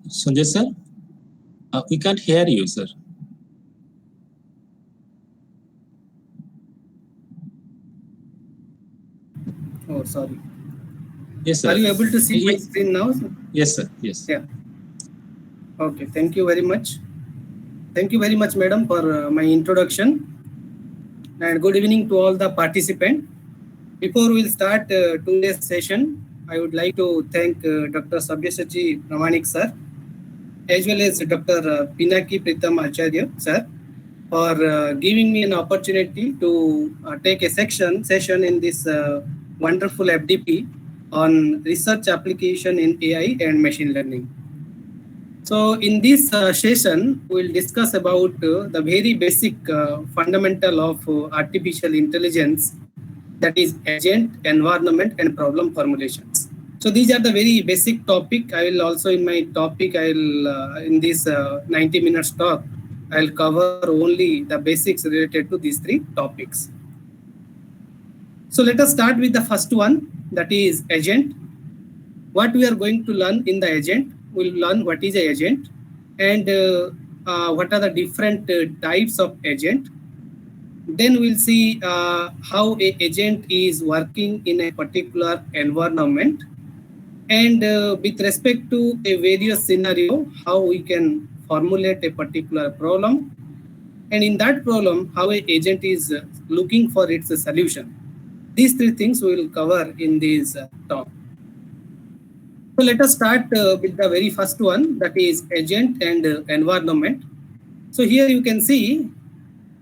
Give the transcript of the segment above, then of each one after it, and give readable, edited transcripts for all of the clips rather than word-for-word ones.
Sanjay sir, we can't hear you, sir. Oh, sorry. Yes, sir. Are you able to see my screen now? Yes, sir. Yes. Yeah. Okay. Thank you very much. Thank you very much, madam, for my introduction. And good evening to all the participants. Before we'll start today's session, I would like to thank Dr. Sabyasachi Pramanik sir, as well as Dr. Pinaki Pritam Acharya sir, for giving me an opportunity to take a session in this wonderful FDP on research application in AI and machine learning. So in this session, we'll discuss about the very basic fundamental of artificial intelligence, that is agent, environment, and problem formulations. So these are the very basic topic. I will also in my topic, in this 90 minutes talk, I'll cover only the basics related to these three topics. So let us start with the first one, that is agent. What we are going to learn in the agent, we'll learn what is an agent and what are the different types of agent. Then we'll see how an agent is working in a particular environment, and with respect to a various scenario, how we can formulate a particular problem, and in that problem, how an agent is looking for its solution. These three things we will cover in this talk. So let us start with the very first one, that is agent and environment. So here you can see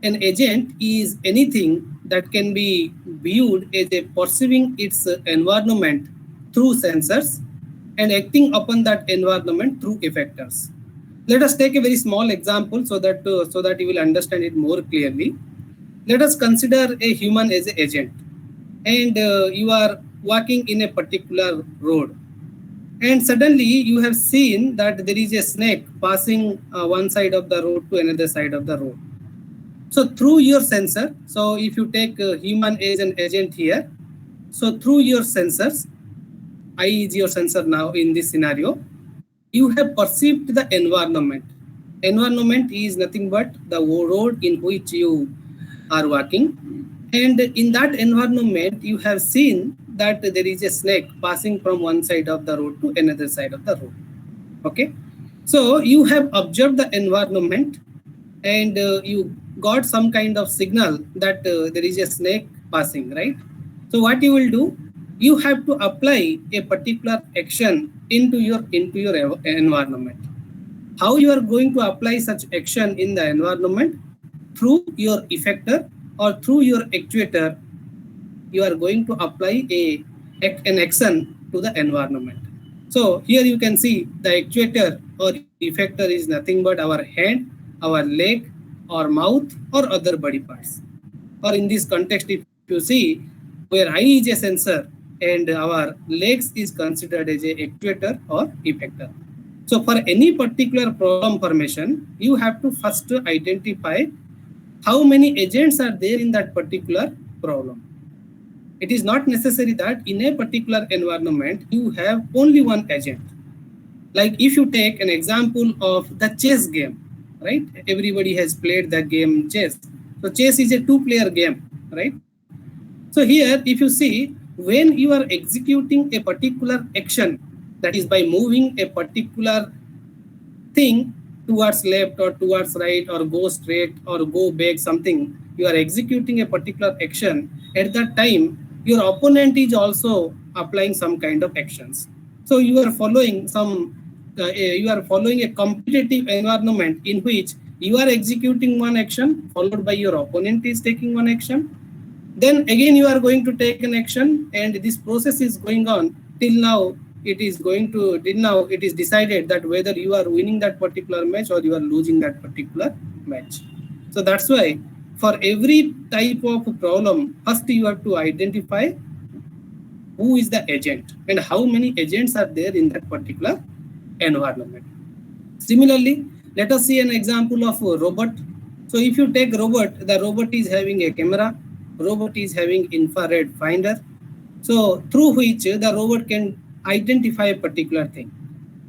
an agent is anything that can be viewed as a perceiving its environment through sensors and acting upon that environment through effectors. Let us take a very small example so that you will understand it more clearly. Let us consider a human as an agent, and you are walking in a particular road, and suddenly you have seen that there is a snake passing one side of the road to another side of the road. So through your sensor, so if you take a human as an agent here, so through your sensors, I is your sensor now in this scenario, you have perceived the environment. Environment is nothing but the road in which you are walking. And in that environment, you have seen that there is a snake passing from one side of the road to another side of the road. Okay. So you have observed the environment, and you got some kind of signal that there is a snake passing, right? So what you will do, you have to apply a particular action into your environment. How you are going to apply such action in the environment? Through your effector or through your actuator, you are going to apply an action to the environment. So here you can see the actuator or effector is nothing but our hand, our leg, or mouth, or other body parts. Or in this context, if you see, where eye is a sensor and our legs is considered as a actuator or effector. So for any particular problem formation, you have to first identify how many agents are there in that particular problem. It is not necessary that in a particular environment, you have only one agent. Like if you take an example of the chess game, right? Everybody has played the game chess. So chess is a two-player game, right? So here, if you see, when you are executing a particular action, that is by moving a particular thing towards left or towards right or go straight or go back, something, you are executing a particular action. At that time, your opponent is also applying some kind of actions. So you are following a competitive environment in which you are executing one action, followed by your opponent is taking one action. Then again you are going to take an action, and this process is going on till now. It is decided that whether you are winning that particular match or you are losing that particular match. So that's why for every type of problem, first you have to identify who is the agent and how many agents are there in that particular environment. Similarly, let us see an example of a robot. So if you take robot, the robot is having a camera, robot is having infrared finder, so through which the robot can identify a particular thing.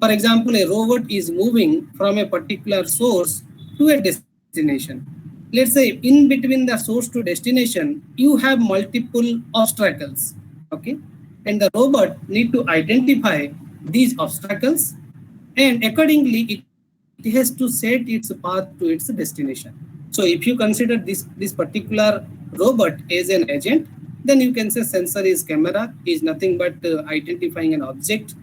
For example, a robot is moving from a particular source to a destination. Let's say in between the source to destination, you have multiple obstacles, okay? And the robot need to identify these obstacles, and accordingly, it has to set its path to its destination. So if you consider this particular robot as an agent, then you can say sensor is camera, is nothing but identifying an object,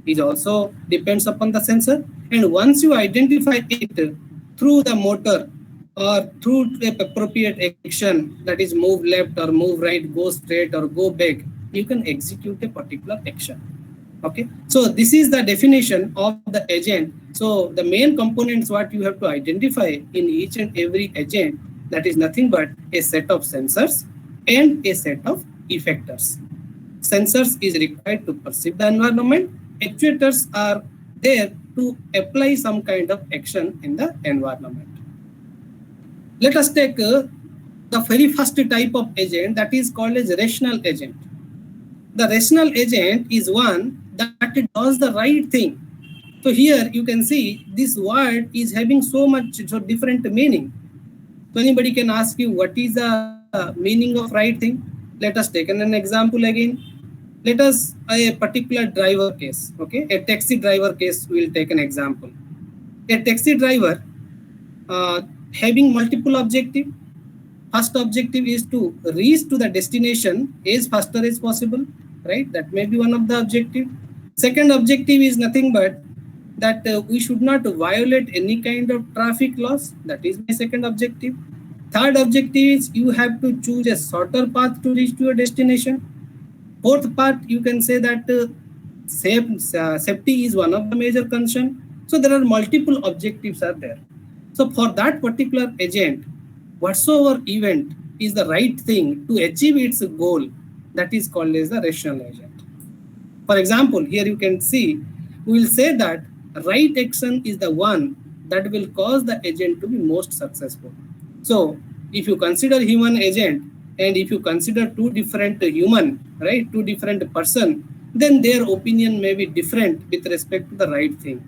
is also depends upon the sensor. And once you identify it through the motor or through the appropriate action, that is move left or move right, go straight or go back, you can execute a particular action. Okay, so this is the definition of the agent. So the main components what you have to identify in each and every agent, that is nothing but a set of sensors and a set of effectors. Sensors is required to perceive the environment. Actuators are there to apply some kind of action in the environment. Let us take the very first type of agent, that is called as rational agent. The rational agent is one that does the right thing. So here you can see this word is having so different meaning. So anybody can ask you what is the meaning of right thing. Let us take an example again. Let us a particular driver case, okay? A taxi driver case, we will take an example. A taxi driver having multiple objective. First objective is to reach to the destination as faster as possible, right? That may be one of the objective. Second objective is nothing but that we should not violate any kind of traffic laws. That is my second objective. Third objective is you have to choose a shorter path to reach to your destination. Fourth part, you can say that safety is one of the major concern. So there are multiple objectives are there. So for that particular agent, whatsoever event is the right thing to achieve its goal, that is called as the rational agent. For example, here you can see, we will say that right action is the one that will cause the agent to be most successful. So if you consider human agent and if you consider two different human, right, two different person, then their opinion may be different with respect to the right thing.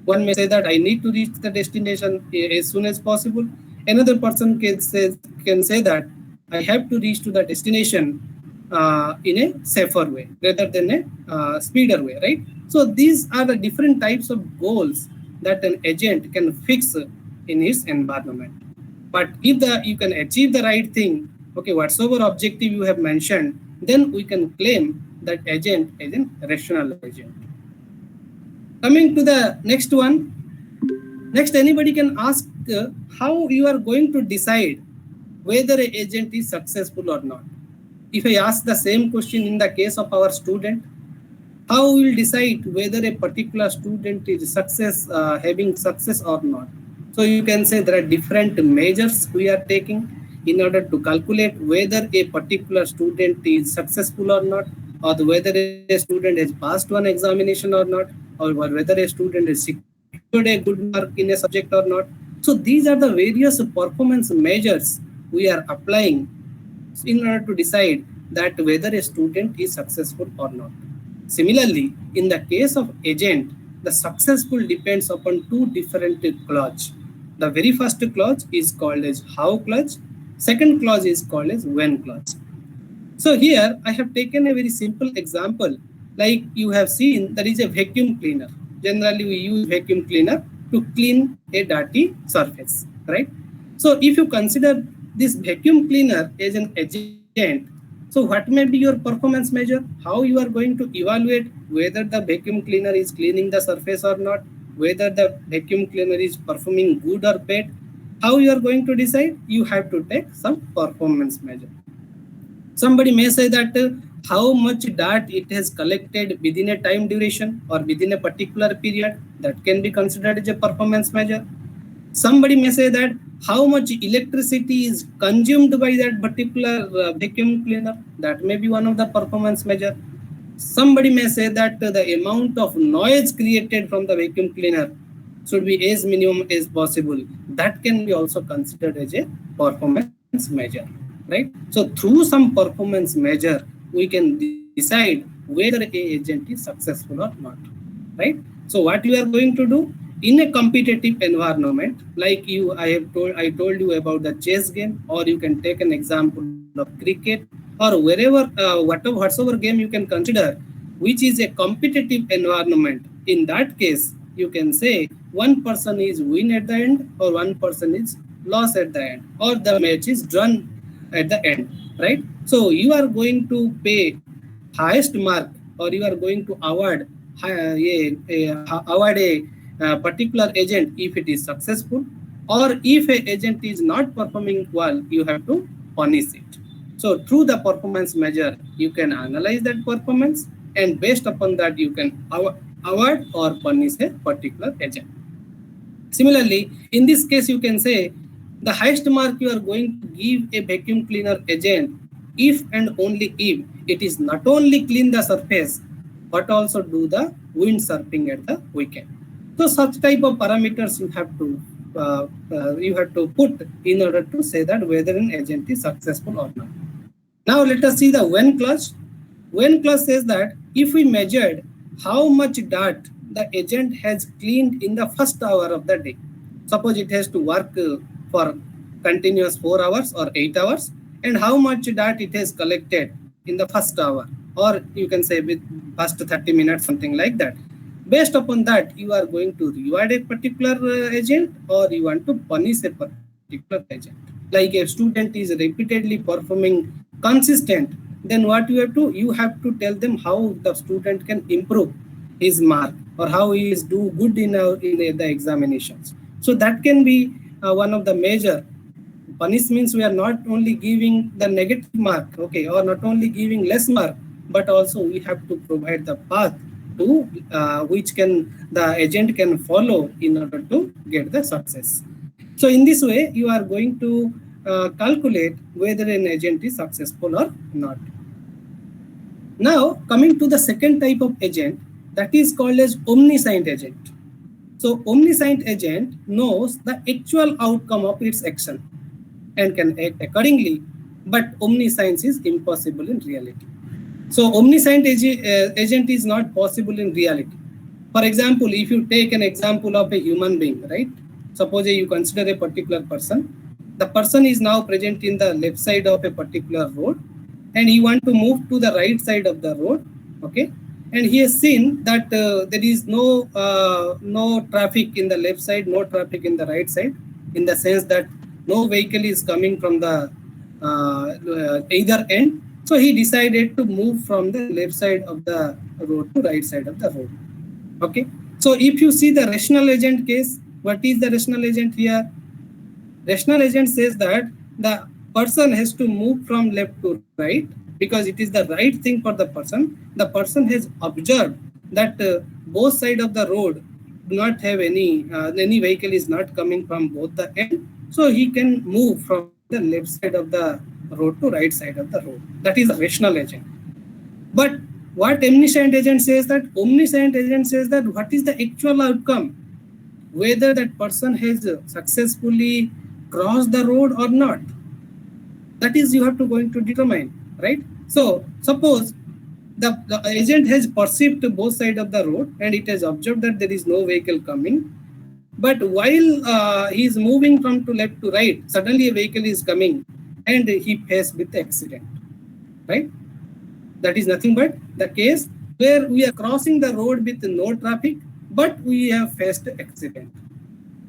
One may say that I need to reach the destination as soon as possible. Another person can say that I have to reach to the destination in a safer way rather than a speeder way, right? So these are the different types of goals that an agent can fix in his environment. But if you can achieve the right thing, okay, whatsoever objective you have mentioned, then we can claim that agent is a rational agent. Coming to the next one. Next, anybody can ask how you are going to decide whether an agent is successful or not. If I ask the same question in the case of our student, how we will decide whether a particular student is having success or not? So you can say there are different measures we are taking in order to calculate whether a particular student is successful or not, or whether a student has passed one examination or not, or whether a student has secured a good mark in a subject or not. So these are the various performance measures we are applying in order to decide that whether a student is successful or not. Similarly, in the case of agent, the successful depends upon two different clauses. The very first clause is called as how clause. Second clause is called as when clause. So here I have taken a very simple example. Like you have seen, there is a vacuum cleaner. Generally, we use vacuum cleaner to clean a dirty surface, right? So if you consider this vacuum cleaner as an agent, so what may be your performance measure? How you are going to evaluate whether the vacuum cleaner is cleaning the surface or not, whether the vacuum cleaner is performing good or bad? How you are going to decide? You have to take some performance measure. Somebody may say that how much dirt it has collected within a time duration or within a particular period, that can be considered as a performance measure. Somebody may say that how much electricity is consumed by that particular vacuum cleaner, that may be one of the performance measure. Somebody may say that the amount of noise created from the vacuum cleaner should be as minimum as possible. That can be also considered as a performance measure, right? So through some performance measure, we can decide whether an agent is successful or not. right? So what you are going to do in a competitive environment, like I told you about the chess game, or you can take an example of cricket, or wherever, whatsoever game you can consider, which is a competitive environment. In that case, you can say one person is win at the end, or one person is loss at the end, or the match is drawn at the end, right? So you are going to pay highest mark, or you are going to award a particular agent if it is successful, or if a agent is not performing well, you have to punish it. So through the performance measure, you can analyze that performance, and based upon that, you can award or punish a particular agent. Similarly, in this case, you can say the highest mark you are going to give a vacuum cleaner agent if and only if it is not only clean the surface, but also do the wind surfing at the weekend. So such type of parameters you have to put in order to say that whether an agent is successful or not. Now let us see the when clause. When clause says that if we measured how much dirt the agent has cleaned in the first hour of the day, suppose it has to work for continuous 4 hours or 8 hours, and how much dirt it has collected in the first hour, or you can say with first 30 minutes, something like that. Based upon that, you are going to reward a particular agent, or you want to punish a particular agent. Like a student is repeatedly performing consistent, then what you have to tell them how the student can improve his mark, or how he is do good in the examinations. So that can be one of the major. Punish means we are not only giving the negative mark, okay, or not only giving less mark, but also we have to provide the path to which the agent can follow in order to get the success. So in this way, you are going to calculate whether an agent is successful or not. Now, coming to the second type of agent, that is called as omniscient agent. So omniscient agent knows the actual outcome of its action and can act accordingly, but omniscience is impossible in reality. So omniscient agent is not possible in reality. For example, if you take an example of a human being, right? Suppose you consider a particular person. The person is now present in the left side of a particular road, and he wants to move to the right side of the road, okay? And he has seen that there is no traffic in the left side, no traffic in the right side, in the sense that no vehicle is coming from the either end. So he decided to move from the left side of the road to right side of the road. Okay. So if you see the rational agent case, what is the rational agent here? Rational agent says that the person has to move from left to right because it is the right thing for the person. The person has observed that both sides of the road do not have any vehicle is not coming from both the end. So he can move from the left side of the road to right side of the road. That is a rational agent. But what omniscient agent says that what is the actual outcome, whether that person has successfully crossed the road or not. That is you have to going to determine, right? So suppose the agent has perceived both sides of the road and it has observed that there is no vehicle coming. But while he is moving from to left to right, suddenly a vehicle is coming and he faced with the accident, right? That is nothing but the case where we are crossing the road with no traffic, but we have faced accident.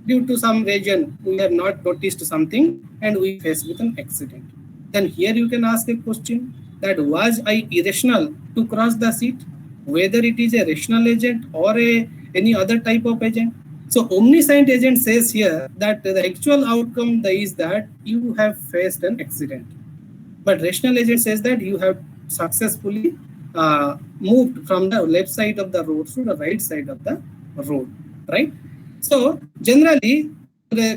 Due to some reason, we have not noticed something and we faced with an accident. Then here you can ask a question that was I irrational to cross the seat, whether it is a rational agent or any other type of agent. So omniscient agent says here that the actual outcome is that you have faced an accident. But rational agent says that you have successfully moved from the left side of the road to the right side of the road, right? So generally,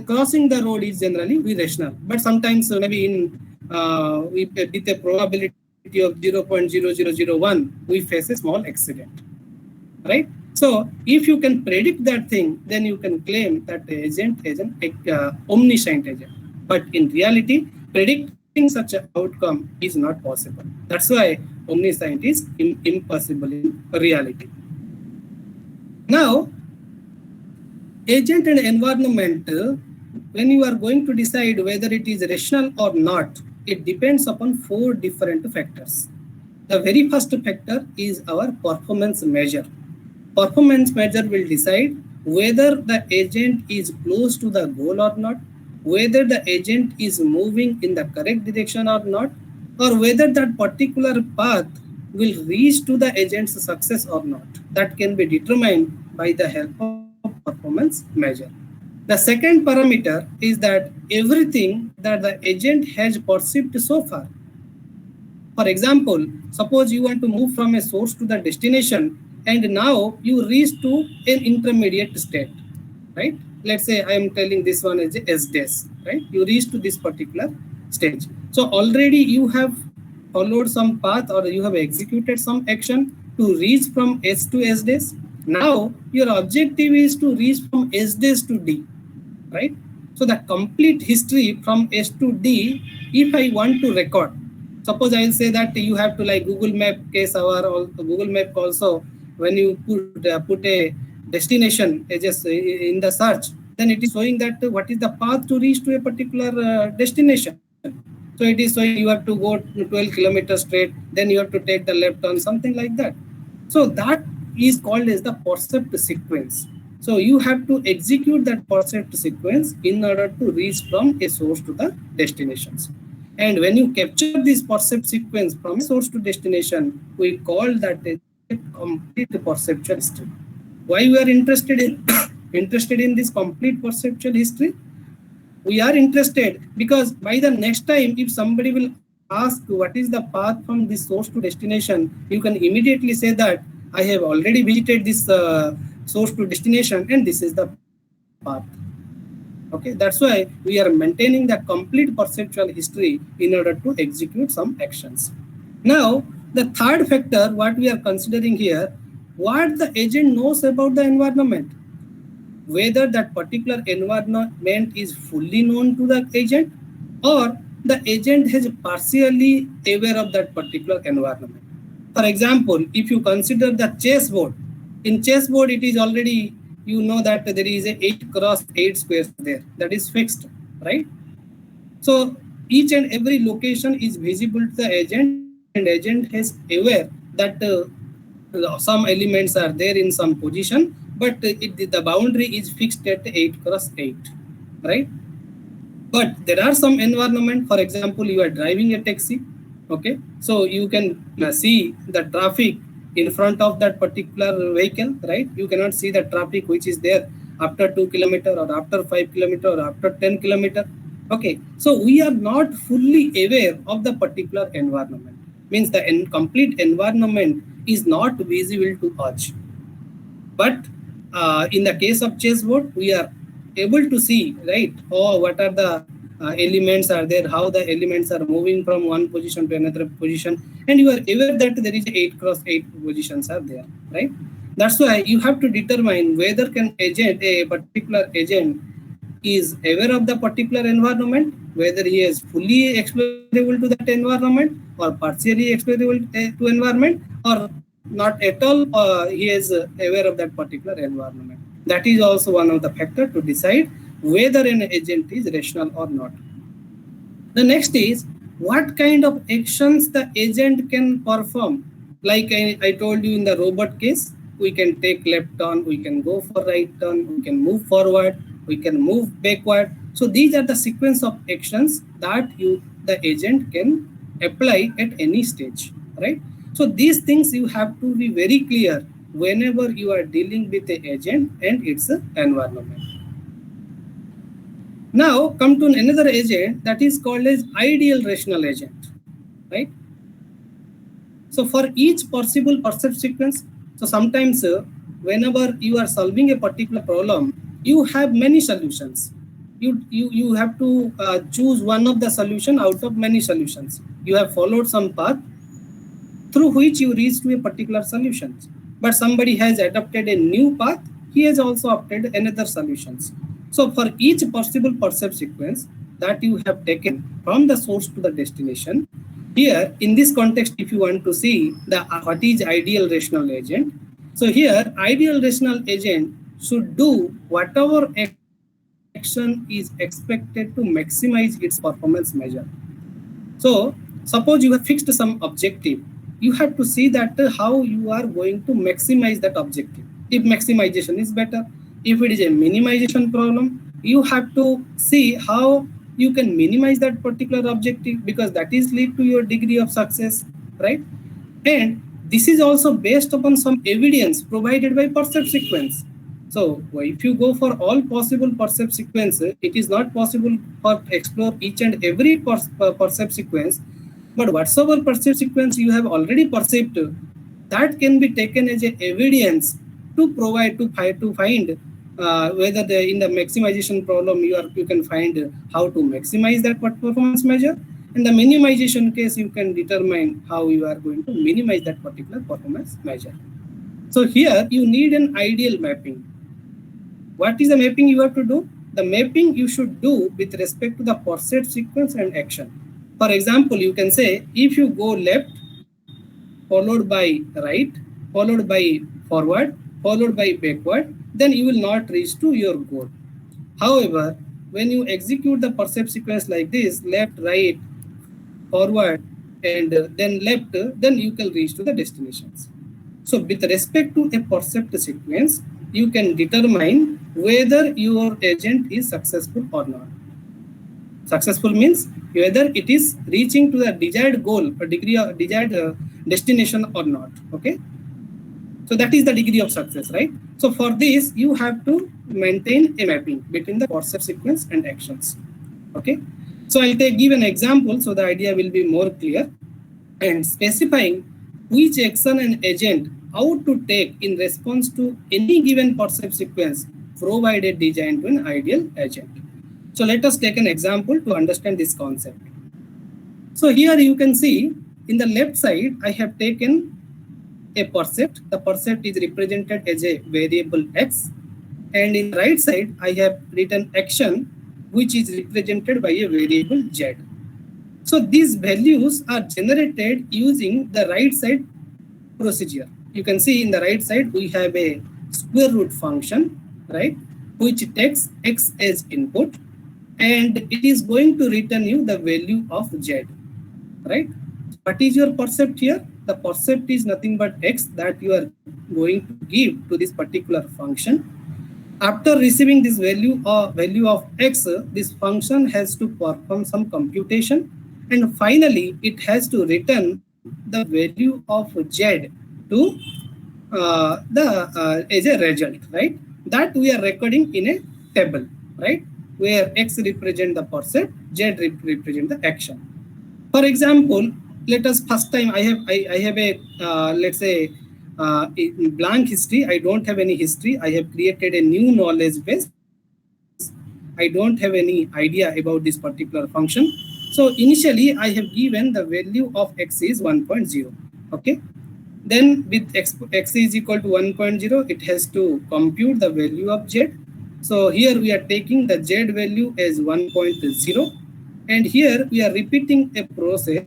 crossing the road is generally irrational, but sometimes maybe in with a probability of 0.0001, we face a small accident, right? So if you can predict that thing, then you can claim that the agent is an omniscient agent. But in reality, predicting such an outcome is not possible. That's why omniscient is impossible in reality. Now, agent and environment, when you are going to decide whether it is rational or not, it depends upon 4 different factors. The very first factor is our performance measure. Performance measure will decide whether the agent is close to the goal or not, whether the agent is moving in the correct direction or not, or whether that particular path will reach to the agent's success or not. That can be determined by the help of performance measure. The second parameter is that everything that the agent has perceived so far. For example, suppose you want to move from a source to the destination and now you reach to an intermediate state, right? Let's say I am telling this one as S dash, right? You reach to this particular stage. So already you have followed some path or you have executed some action to reach from S to S dash. Now your objective is to reach from S dash to D, right? So the complete history from S to D, if I want to record, suppose I will say that you have to like Google Map case or Google Map also, when you put a destination just in the search, then it is showing that what is the path to reach to a particular destination. So it is showing you have to go 12 kilometers straight, then you have to take the left turn, something like that. So that is called as the percept sequence. So you have to execute that percept sequence in order to reach from a source to the destinations. And when you capture this percept sequence from source to destination, we call that a complete perceptual history. Why we are interested in this complete perceptual history? We are interested because by the next time, if somebody will ask what is the path from this source to destination, you can immediately say that I have already visited this source to destination and this is the path. Okay, that's why we are maintaining the complete perceptual history in order to execute some actions. Now, the third factor, what we are considering here, what the agent knows about the environment. Whether that particular environment is fully known to the agent or the agent is partially aware of that particular environment. For example, if you consider the chessboard, in chessboard it is already, you know that there is a 8 cross 8 squares there, that is fixed, right? So each and every location is visible to the agent and agent is aware that some elements are there in some position, but the boundary is fixed at 8 cross 8, right? But there are some environment, for example, you are driving a taxi, okay? So you can see the traffic in front of that particular vehicle, right? You cannot see the traffic which is there after 2 kilometers or after 5 kilometers or after 10 kilometers. Okay, so we are not fully aware of the particular environment. Means the complete environment is not visible to us. But in the case of chessboard, we are able to see, right? Oh, what are the elements are there, how the elements are moving from one position to another position, and you are aware that there is 8 cross 8 positions are there, right? That's why you have to determine whether a particular agent is aware of the particular environment, whether he is fully explainable to that environment or partially explainable to environment, or not at all he is aware of that particular environment. That is also one of the factors to decide whether an agent is rational or not. The next is what kind of actions the agent can perform. Like I told you in the robot case, we can take left turn, we can go for right turn, we can move forward, we can move backward. So these are the sequence of actions that the agent can apply at any stage, right? So these things you have to be very clear whenever you are dealing with the agent and its environment. Now come to another agent that is called as ideal rational agent, right? So for each possible percept sequence, so sometimes whenever you are solving a particular problem, you have many solutions. You have to choose one of the solution out of many solutions. You have followed some path through which you reach to a particular solution. But somebody has adopted a new path, he has also adopted another solutions. So for each possible percept sequence that you have taken from the source to the destination, here in this context, if you want to see what is ideal rational agent, So here, ideal rational agent should do whatever action is expected to maximize its performance measure. So suppose you have fixed some objective, you have to see that how you are going to maximize that objective. If maximization is better, if it is a minimization problem, you have to see how you can minimize that particular objective, because that is lead to your degree of success, right? And this is also based upon some evidence provided by percept sequence. So if you go for all possible percept sequence, it is not possible for explore each and every percept sequence, but whatsoever percept sequence you have already perceived, that can be taken as a evidence to provide to find whether in the maximization problem you can find how to maximize that performance measure. In the minimization case, you can determine how you are going to minimize that particular performance measure. So here you need an ideal mapping. What is the mapping you have to do? The mapping you should do with respect to the percept sequence and action. For example, you can say if you go left, followed by right, followed by forward, followed by backward, then you will not reach to your goal. However, when you execute the percept sequence like this, left, right, forward, and then left, then you can reach to the destinations. So with respect to a percept sequence, you can determine whether your agent is successful or not. Successful means whether it is reaching to the desired goal or degree of desired destination or not. Okay. So that is the degree of success, right? So for this, you have to maintain a mapping between the percept sequence and actions. Okay. So I'll give an example so the idea will be more clear, and specifying which action an agent ought to take in response to any given percept sequence provided designed to an ideal agent. So let us take an example to understand this concept. So here you can see in the left side, I have taken a percept. The percept is represented as a variable x, and in the right side, I have written action, which is represented by a variable z. So these values are generated using the right side procedure. You can see in the right side, we have a square root function, right, which takes x as input, and it is going to return you the value of z, right? What is your percept here? The percept is nothing but x that you are going to give to this particular function. After receiving this value of x, this function has to perform some computation, and finally it has to return the value of z to as a result, right? That we are recording in a table, right? Where x represent the percept, z represent the action. For example, let us first time I have a let's say blank history. I don't have any history. I have created a new knowledge base. I don't have any idea about this particular function. So initially I have given the value of x is 1.0. Okay. Then with x is equal to 1.0, it has to compute the value of z. So here we are taking the z value as 1.0, and here we are repeating a process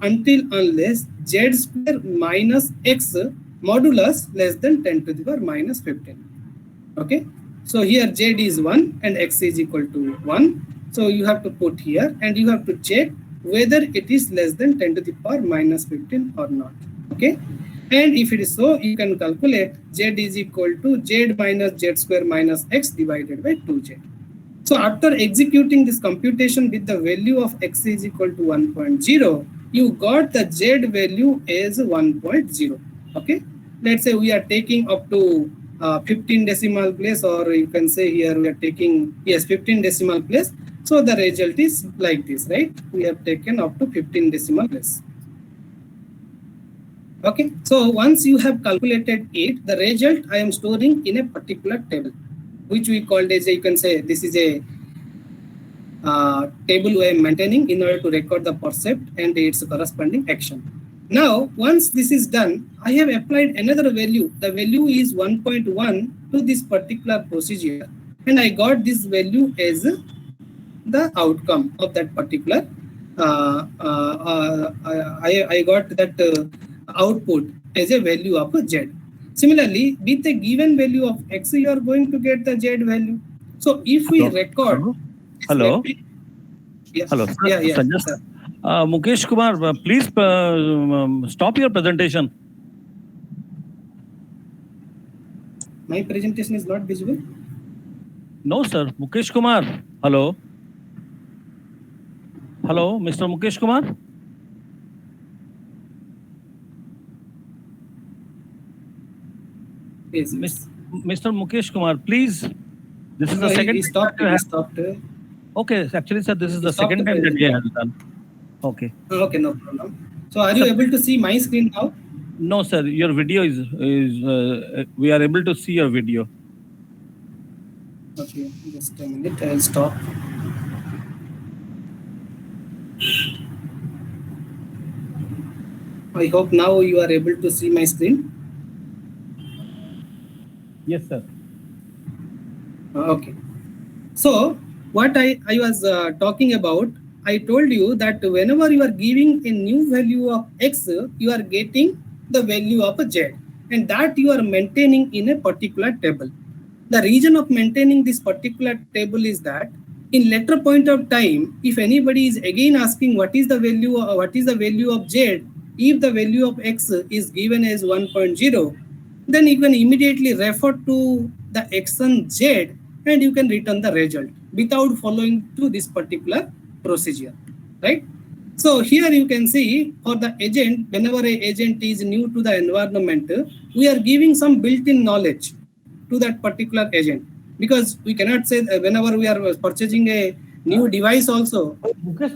until unless z square minus x modulus less than 10 to the power minus 15. Okay, so here z is 1 and x is equal to 1. So you have to put here, and you have to check whether it is less than 10 to the power minus 15 or not. Okay, and if it is so, you can calculate z is equal to z minus z square minus x divided by 2z. So after executing this computation with the value of x is equal to 1.0, you got the z value as 1.0. Okay, let's say we are taking up to 15 decimal place, or you can say here we are taking, yes, 15 decimal place. So the result is like this, right? We have taken up to 15 decimal place. Okay, so once you have calculated it, the result I am storing in a particular table, which we called as you can say this is a table I am maintaining in order to record the percept and its corresponding action. Now, once this is done, I have applied another value. The value is 1.1 to this particular procedure, and I got this value as the outcome of that particular. I got that output as a value of z. Similarly, with a given value of x, you are going to get the z value. So if we record, Hello. yes. Hello. Yeah, yeah. Just, Sir. Mukesh Kumar, please stop your presentation. My presentation is not visible. No, sir. Mukesh Kumar. Hello. Hello, Mr. Mukesh Kumar. Yes, yes. Mr. Mukesh Kumar, please. This is No, the second. he stopped. He stopped. Okay, actually, sir, this is the stopped second the time that he has presentation. done. Okay. Okay, no problem. So are you able to see my screen now? No, sir. Your video is we are able to see your video. Okay, just a minute. I'll stop. I hope now you are able to see my screen. Yes, sir. Okay. So what I was talking about, I told you that whenever you are giving a new value of x, you are getting the value of a z, and that you are maintaining in a particular table. The reason of maintaining this particular table is that in later point of time, if anybody is again asking what is the value of z, if the value of x is given as 1.0, then you can immediately refer to the action z and you can return the result without following to this particular procedure, right? So here you can see for the agent, whenever an agent is new to the environment, we are giving some built-in knowledge to that particular agent, because we cannot say whenever we are purchasing a new device also,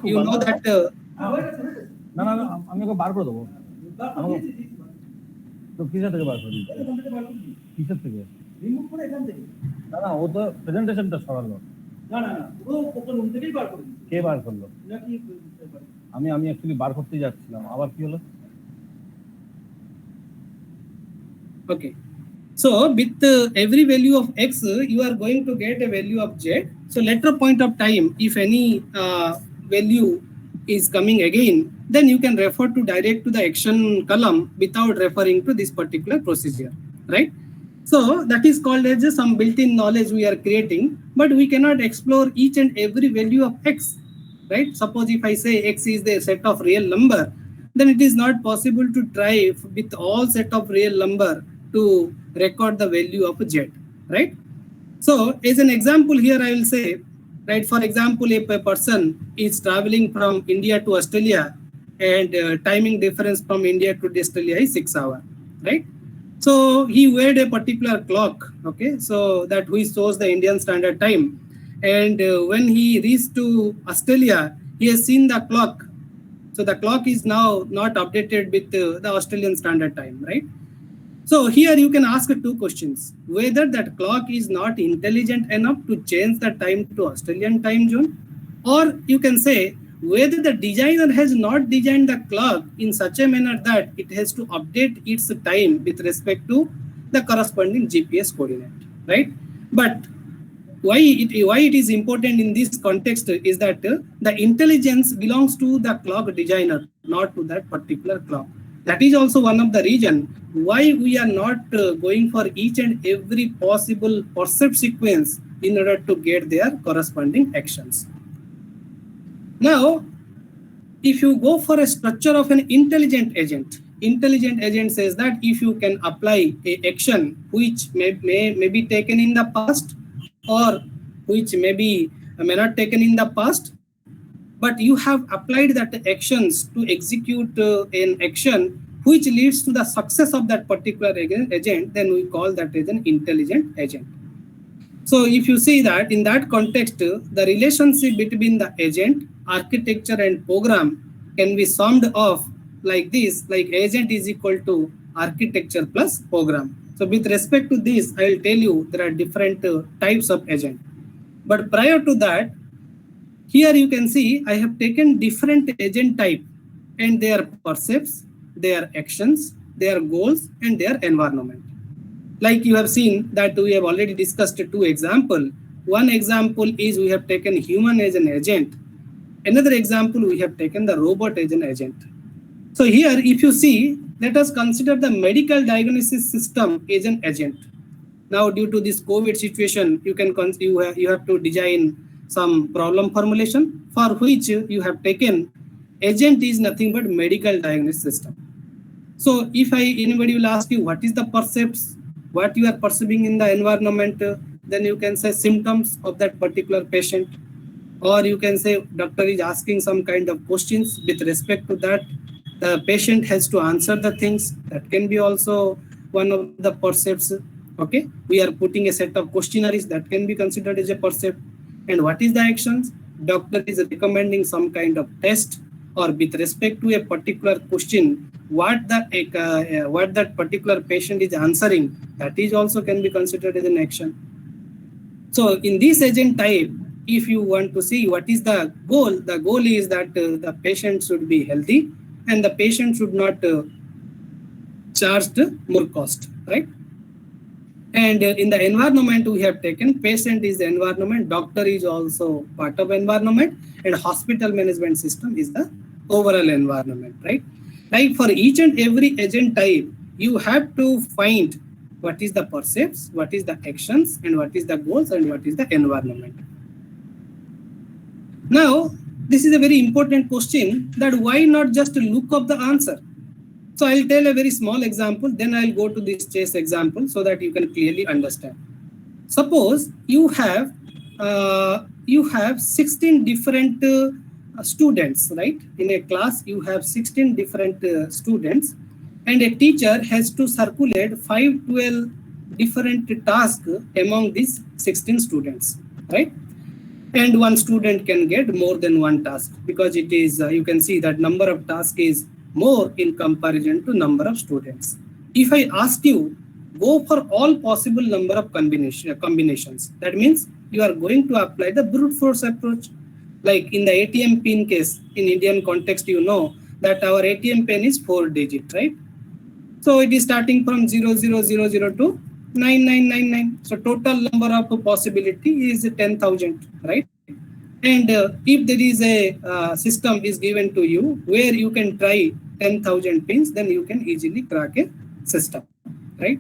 you know that আমি ওকে বার করে দেবো তো কিসের থেকে বার করে দিচ্ছি কিসের থেকে না না ও তো প্রেজেন্টেশনটা সরালো কে বার করলো আমি অ্যাকচুয়ালি বার করতে যাচ্ছিলাম আবার কি হলো okay. So with every value of x, you are going to get a value of z. So later point of time, if any value is coming again, then you can refer to direct to the action column without referring to this particular procedure, right? So that is called as some built-in knowledge we are creating, but we cannot explore each and every value of x, right? Suppose if I say x is the set of real number, then it is not possible to try with all set of real number to record the value of z, right? So as an example here, I will say, right, for example, if a person is traveling from India to Australia and timing difference from India to Australia is 6 hours, right? So he weighed a particular clock, okay, so that which shows the Indian standard time. And when he reached to Australia, he has seen the clock. So the clock is now not updated with the Australian standard time, right? So here you can ask two questions: whether that clock is not intelligent enough to change the time to Australian time zone, or you can say whether the designer has not designed the clock in such a manner that it has to update its time with respect to the corresponding GPS coordinate, right? But why it is important in this context is that the intelligence belongs to the clock designer, not to that particular clock. That is also one of the reason why we are not going for each and every possible percept sequence in order to get their corresponding actions. Now, if you go for a structure of an intelligent agent says that if you can apply a action which may be taken in the past, or which may not taken in the past, but you have applied that actions to execute an action which leads to the success of that particular agent, then we call that as an intelligent agent. So if you see that in that context, the relationship between the agent, architecture and program can be summed off like this, like agent is equal to architecture plus program. So with respect to this, I will tell you there are different types of agent. But prior to that, here you can see I have taken different agent type and their percepts, their actions, their goals, and their environment. Like you have seen that we have already discussed two examples. One example is we have taken human as an agent. Another example, we have taken the robot as an agent. So here, if you see, let us consider the medical diagnosis system as an agent. Now, due to this COVID situation, you have to design some problem formulation for which you have taken agent is nothing but medical diagnosis system. So if anybody will ask you what is the percepts, what you are perceiving in the environment, then you can say symptoms of that particular patient, or you can say doctor is asking some kind of questions with respect to that. The patient has to answer the things. That can be also one of the percepts. Okay, we are putting a set of questionnaires that can be considered as a percept. And what is the actions? Doctor is recommending some kind of test, or with respect to a particular question, what that particular patient is answering, that is also can be considered as an action. So in this agent type, if you want to see what is the goal is that the patient should be healthy and the patient should not charge more cost, right? And in the environment we have taken, patient is the environment, doctor is also part of environment, and hospital management system is the overall environment, right? Like for each and every agent type, you have to find what is the percepts, what is the actions, and what is the goals, and what is the environment. Now, this is a very important question, that why not just look up the answer? So I'll tell a very small example, then I'll go to this chess example so that you can clearly understand. Suppose you have 16 different students, right? In a class, you have 16 different students, and a teacher has to circulate 512 different tasks among these 16 students, right? And one student can get more than one task because it is, you can see that number of tasks is more in comparison to number of students. If I ask you, go for all possible number of combinations, that means you are going to apply the brute force approach. Like in the ATM pin case, in Indian context, you know that our ATM pin is 4-digit, right? So it is starting from 0000 to 9999. So total number of possibility is 10,000, right? And if there is a system is given to you where you can try 10,000 pins, then you can easily crack a system, right?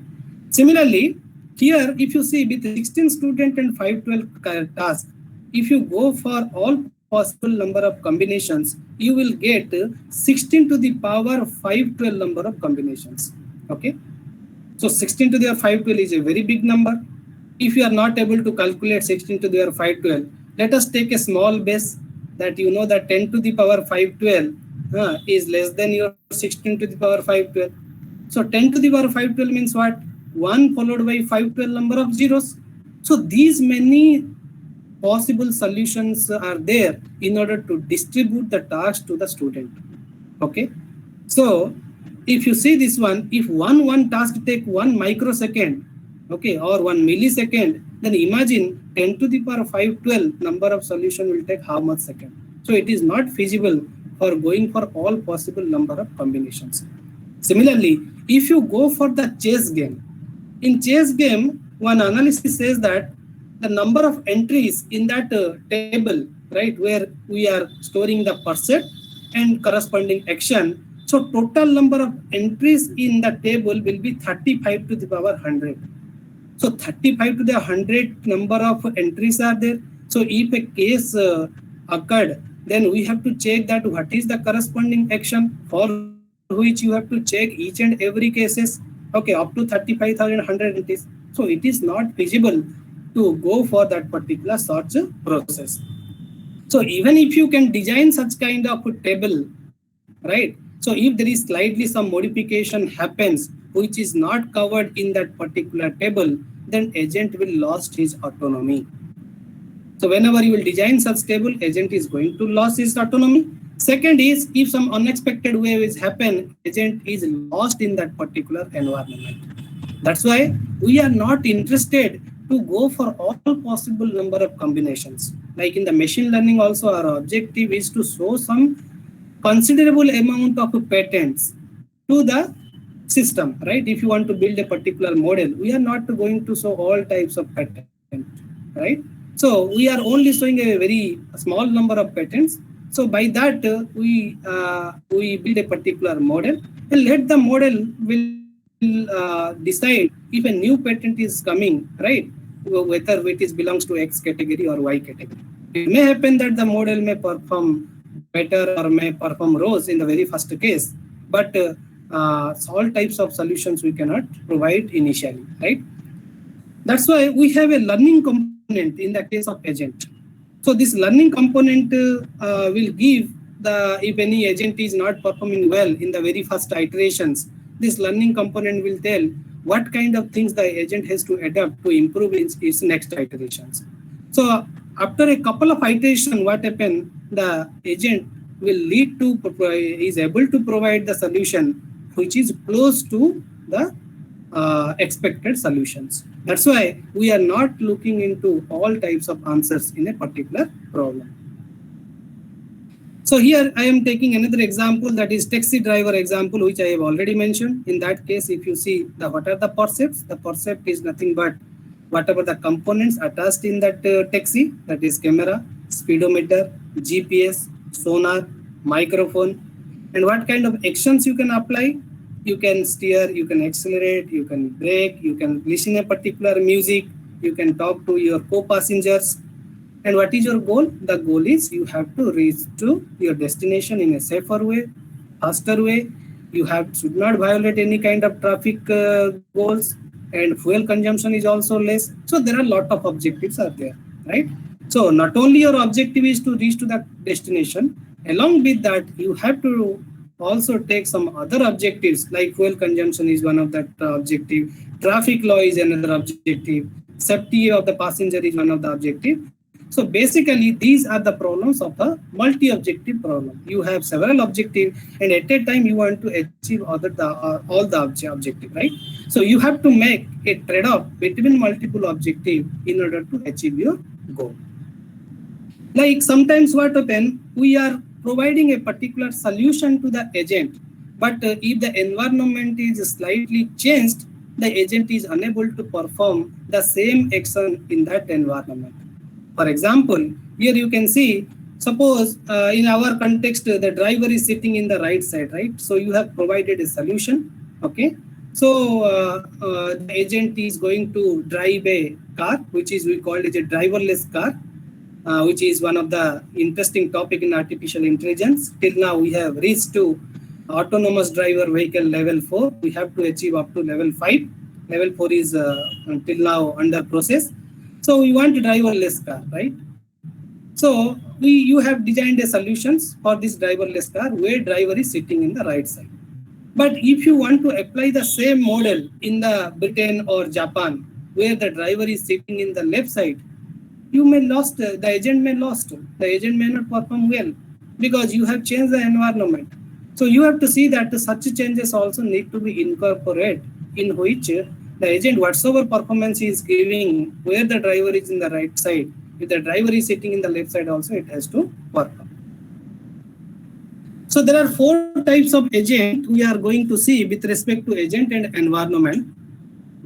Similarly, here, if you see with 16 student and 512 tasks, if you go for all possible number of combinations, you will get 16 to the power 512 number of combinations, okay? So 16 to the power 512 is a very big number. If you are not able to calculate 16 to the power 512, let us take a small base that you know that 10 to the power 512 is less than your 16 to the power 512. So 10 to the power 512 means what? 1 followed by 512 number of zeros. So these many possible solutions are there in order to distribute the task to the student. Okay. So if you see this one, if one task take 1 microsecond, okay, or 1 millisecond, then imagine 10 to the power 512 number of solution will take how much second. So it is not feasible for going for all possible number of combinations. Similarly, if you go for the chess game, in chess game, one analysis says that the number of entries in that table, right, where we are storing the percept and corresponding action. So total number of entries in the table will be 35 to the power 100. So 35 to the 100 number of entries are there. So if a case occurred, then we have to check that what is the corresponding action, for which you have to check each and every cases, okay, up to 35,100 entries. So it is not feasible to go for that particular search process. So even if you can design such kind of a table, right? So if there is slightly some modification happens, which is not covered in that particular table, then agent will lost his autonomy. So whenever you will design such table, agent is going to lose his autonomy. Second is, if some unexpected wave is happen, agent is lost in that particular environment. That's why we are not interested to go for all possible number of combinations. Like in the machine learning also, our objective is to show some considerable amount of patterns to the system, right? If you want to build a particular model, we are not going to show all types of patterns, right? So we are only showing a very small number of patterns So by that we build a particular model and let the model will decide if a new patent is coming, right? Whether it is belongs to X category or Y category. It may happen that the model may perform better or may perform worse in the very first case, but all types of solutions we cannot provide initially, right? That's why we have a learning component in the case of agent. So this learning component will give if any agent is not performing well in the very first iterations, this learning component will tell what kind of things the agent has to adapt to improve its next iterations. So after a couple of iterations, what happens, the agent will lead to, is able to provide the solution which is close to the expected solutions. That's why we are not looking into all types of answers in a particular problem. So here I am taking another example, that is taxi driver example, which I have already mentioned. In that case, if you see what are the percepts, the percept is nothing but whatever the components attached in that taxi, that is camera, speedometer, GPS, sonar, microphone, and what kind of actions you can apply. You can steer, you can accelerate, you can brake, you can listen a particular music, you can talk to your co-passengers. And what is your goal? The goal is you have to reach to your destination in a safer way, faster way. You should not violate any kind of traffic goals, and fuel consumption is also less. So there are a lot of objectives are there, right? So not only your objective is to reach to the destination, along with that, you have to also take some other objectives, like fuel consumption is one of that objective, traffic law is another objective, safety of the passenger is one of the objective. So basically, these are the problems of a multi-objective problem. You have several objectives, and at a time you want to achieve all the objective, right? So you have to make a trade-off between multiple objectives in order to achieve your goal. Like sometimes what happens, we are providing a particular solution to the agent, but if the environment is slightly changed, the agent is unable to perform the same action in that environment. For example, here you can see, suppose in our context, the driver is sitting in the right side, right? So you have provided a solution, okay? So the agent is going to drive a car, which is we call it a driverless car, which is one of the interesting topic in artificial intelligence. Till now, we have reached to autonomous driver vehicle level 4. We have to achieve up to level 5. Level 4 is until now under process. So we want a driverless car, right? So you have designed a solutions for this driverless car where driver is sitting in the right side. But if you want to apply the same model in the Britain or Japan, where the driver is sitting in the left side, you may lost, the agent may lost, the agent may not perform well because you have changed the environment. So you have to see that such changes also need to be incorporated, in which the agent, whatsoever performance is giving, where the driver is in the right side, if the driver is sitting in the left side also, it has to perform. So there are 4 types of agent we are going to see with respect to agent and environment.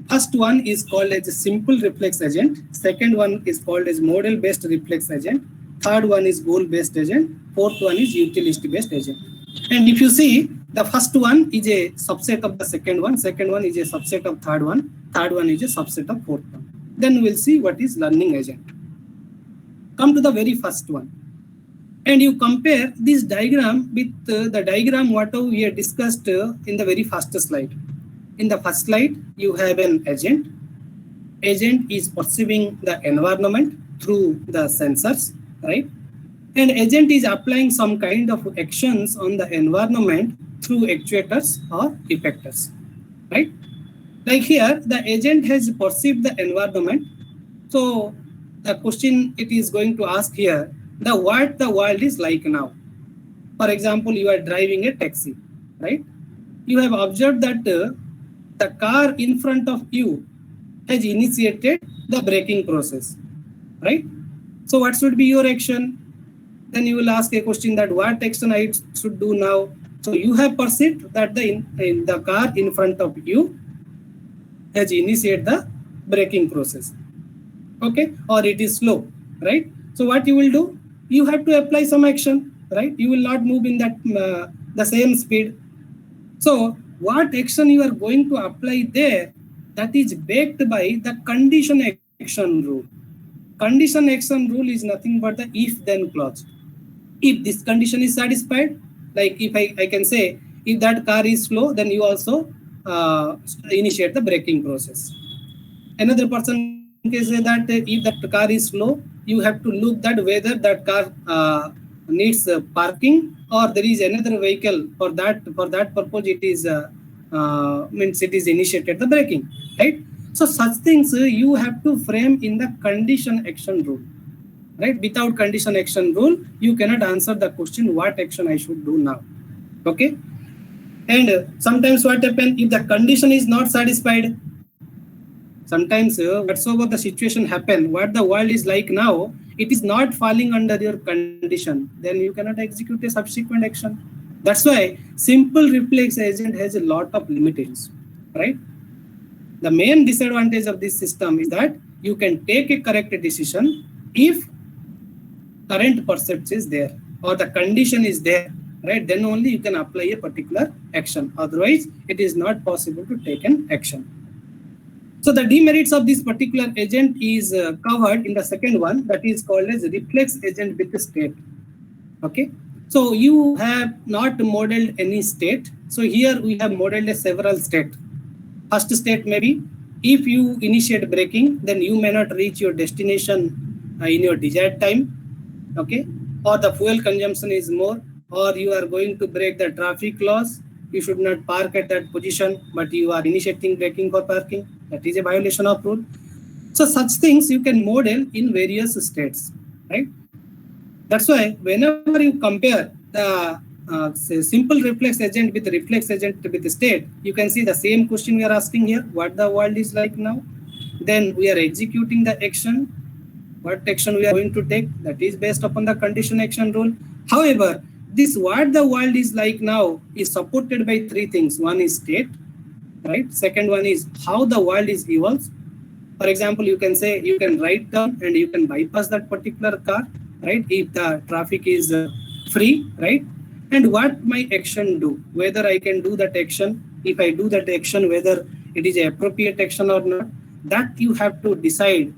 First one is called as a simple reflex agent. Second one is called as model-based reflex agent. Third one is goal-based agent. Fourth one is utility-based agent. And if you see, the first one is a subset of the second one is a subset of third one is a subset of fourth one. Then we'll see what is learning agent. Come to the very first one. And you compare this diagram with the diagram what we had discussed in the very first slide. In the first slide, you have an agent. Agent is perceiving the environment through the sensors, right? And agent is applying some kind of actions on the environment through actuators or effectors, right? Like here, the agent has perceived the environment. So the question it is going to ask here, what the world is like now. For example, you are driving a taxi, right? You have observed that the car in front of you has initiated the braking process, right? So what should be your action? Then you will ask a question that what action I should do now. So you have perceived that the car in front of you has initiated the braking process, okay? Or it is slow, right? So what you will do? You have to apply some action. right? You will not move in that the same speed. So what action you are going to apply there, that is backed by the condition action rule. Condition action rule is nothing but the if-then clause. If this condition is satisfied, like if I can say, if that car is slow, then you also initiate the braking process. Another person can say that if that car is slow, you have to look that whether that car needs parking or there is another vehicle for that purpose. It is means it is initiated the braking, right? So such things you have to frame in the condition action rule, right? Without condition action rule, you cannot answer the question what action I should do now. Okay. And sometimes what happens if the condition is not satisfied? Sometimes whatsoever the situation happen, what the world is like now, it is not falling under your condition, then you cannot execute a subsequent action. That's why simple reflex agent has a lot of limitations, right? The main disadvantage of this system is that you can take a correct decision if current percept is there or the condition is there, right? Then only you can apply a particular action. Otherwise, it is not possible to take an action. So the demerits of this particular agent is covered in the second one, that is called as reflex agent with state. Okay. So you have not modeled any state. So here we have modeled a several state. First state maybe if you initiate braking, then you may not reach your destination in your desired time. Okay. Or the fuel consumption is more, or you are going to break the traffic laws. You should not park at that position, but you are initiating braking for parking. That is a violation of rule. So such things you can model in various states, right? That's why whenever you compare the simple reflex agent with the reflex agent with the state, you can see the same question we are asking here, what the world is like now. Then we are executing the action. What action we are going to take, that is based upon the condition action rule. However, this what the world is like now is supported by three things. One is state, right? Second one is how the world is evolves. For example, you can say you can right turn and you can bypass that particular car, right? If the traffic is free, right? And what my action do, whether I can do that action, if I do that action, whether it is an appropriate action or not, that you have to decide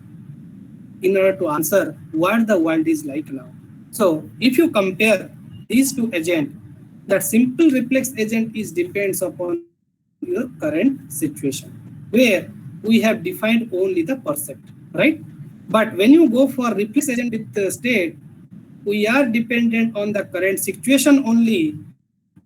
in order to answer what the world is like now. So if you compare these two agents, that simple reflex agent is depends upon your current situation, where we have defined only the percept, right? But when you go for reflex agent with the state, we are dependent on the current situation only.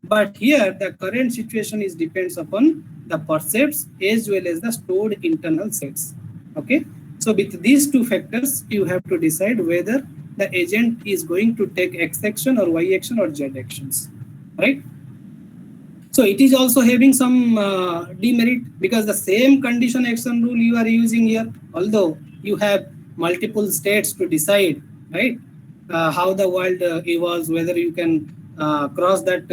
But here the current situation is depends upon the percepts as well as the stored internal states. Okay. So with these two factors, you have to decide whether the agent is going to take X action or Y action or Z actions, right? So it is also having some demerit because the same condition action rule you are using here, although you have multiple states to decide, right? How the world evolves, whether you can cross that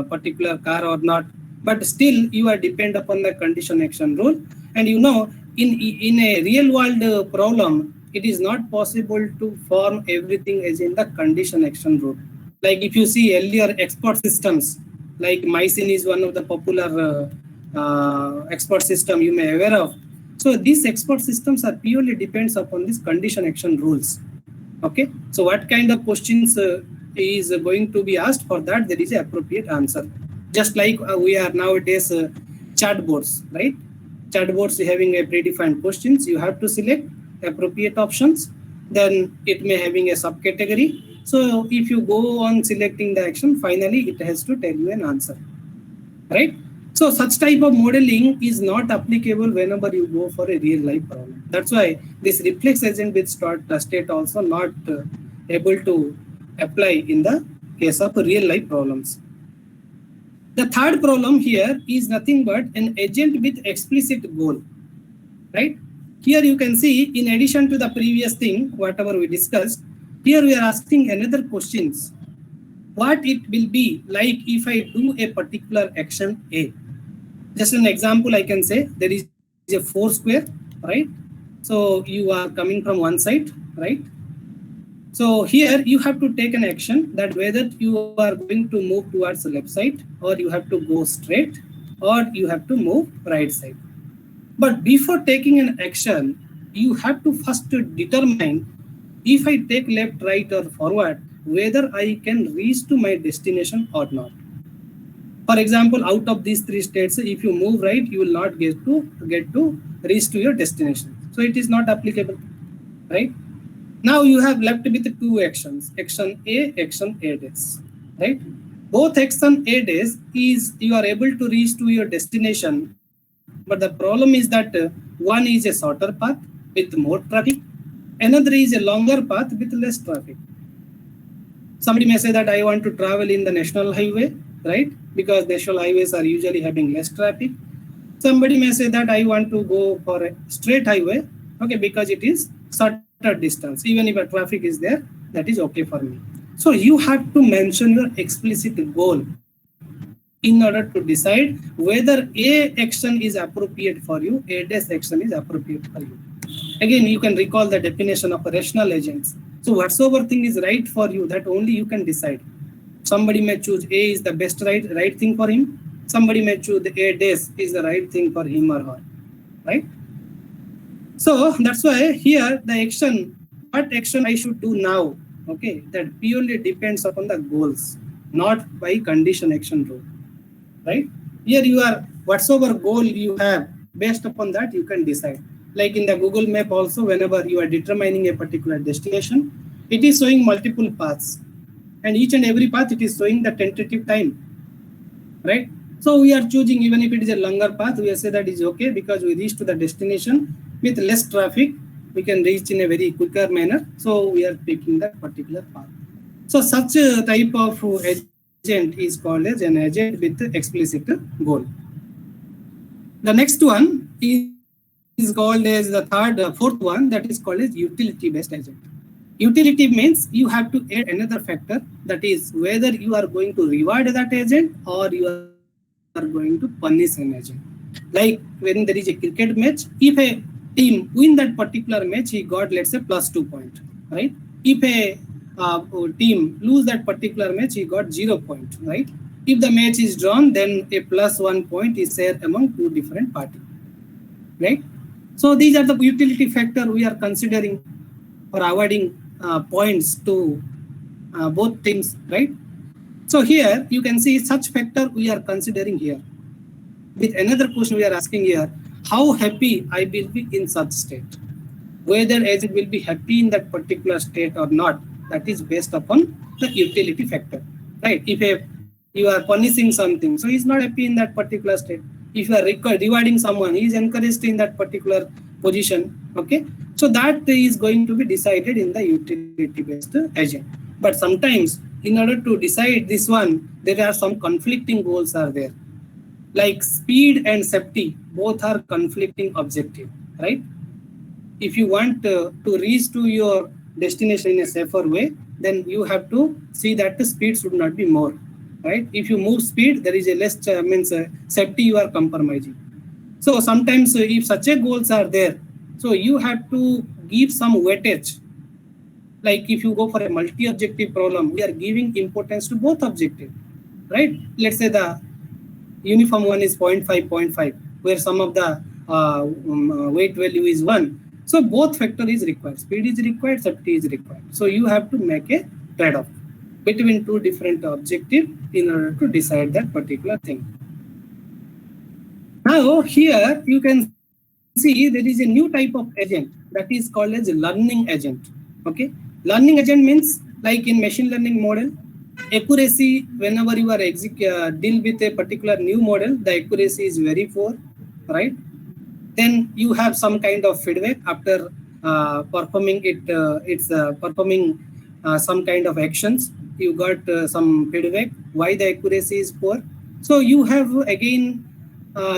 particular car or not, but still you are dependent upon the condition action rule. And you know, in a real world problem, it is not possible to form everything as in the condition action rule. Like if you see earlier export systems, like Mycin is one of the popular export system you may aware of. So these export systems are purely depends upon this condition action rules. Okay, so what kind of questions is going to be asked, for that there is an appropriate answer. Just like we are nowadays chatbots, right? Chatbots having a predefined questions, you have to select appropriate options, then it may having a subcategory. So if you go on selecting the action, finally it has to tell you an answer, right? So such type of modeling is not applicable whenever you go for a real life problem. That's why this reflex agent with state also not able to apply in the case of real life problems. The third problem here is nothing but an agent with explicit goal, right? Here you can see, in addition to the previous thing, whatever we discussed, here we are asking another questions. What it will be like if I do a particular action A? Just an example, I can say there is a 4 square, right? So you are coming from one side, right? So here you have to take an action that whether you are going to move towards the left side, or you have to go straight, or you have to move right side. But before taking an action, you have to first determine if I take left, right, or forward, whether I can reach to my destination or not. For example, out of these three states, if you move right, you will not get to reach to your destination. So it is not applicable, right? Now you have left with two actions, action A days, right? Both action A days is you are able to reach to your destination, but the problem is that one is a shorter path with more traffic, another is a longer path with less traffic. Somebody may say that I want to travel in the national highway, right? Because national highways are usually having less traffic. Somebody may say that I want to go for a straight highway, okay, because it is shorter distance. Even if a traffic is there, that is okay for me. So you have to mention your explicit goal in order to decide whether A action is appropriate for you, A dash action is appropriate for you. Again, you can recall the definition of rational agents. So whatsoever thing is right for you, that only you can decide. Somebody may choose A is the best right thing for him. Somebody may choose A dash is the right thing for him or her, right? So that's why here the action, what action I should do now, okay, that purely depends upon the goals, not by condition action rule, right? Here you are, whatsoever goal you have, based upon that you can decide. Like in the Google map also, whenever you are determining a particular destination, it is showing multiple paths, and each and every path it is showing the tentative time, right? So we are choosing, even if it is a longer path, we say that is okay because we reach to the destination with less traffic, we can reach in a very quicker manner. So we are picking that particular path. So such a type of agent is called as an agent with explicit goal. The next one is called as the fourth one, that is called as utility-based agent. Utility means you have to add another factor, that is whether you are going to reward that agent or you are going to punish an agent. Like when there is a cricket match, if a team win that particular match, he got, let's say, +2 points, right? If a team lose that particular match, he got 0 points, right? If the match is drawn, then a +1 point is shared among two different parties, right? So these are the utility factor we are considering for awarding points to both teams, right? So here you can see such factor we are considering here. With another question we are asking here, how happy I will be in such state? Whether agent will be happy in that particular state or not, that is based upon the utility factor, right? If you are punishing something, so he is not happy in that particular state. If you are rewarding someone, he is encouraged in that particular position, okay? So that is going to be decided in the utility-based agent. But sometimes, in order to decide this one, there are some conflicting goals are there. Like speed and safety, both are conflicting objective, right? If you want to reach to your destination in a safer way, then you have to see that the speed should not be more, right? If you move speed, there is a less safety you are compromising. So sometimes if such a goals are there, so you have to give some weightage. Like if you go for a multi-objective problem, we are giving importance to both objectives, right? Let's say the uniform one is 0.5, where some of the weight value is 1. So both factor is required. Speed is required, safety is required. So you have to make a trade-off between two different objectives in order to decide that particular thing. Now here you can see there is a new type of agent that is called as a learning agent. Okay, learning agent means like in machine learning model, accuracy whenever you are deal with a particular new model, the accuracy is very poor, right? Then you have some kind of feedback after performing performing some kind of actions. You got some feedback why the accuracy is poor. So you have again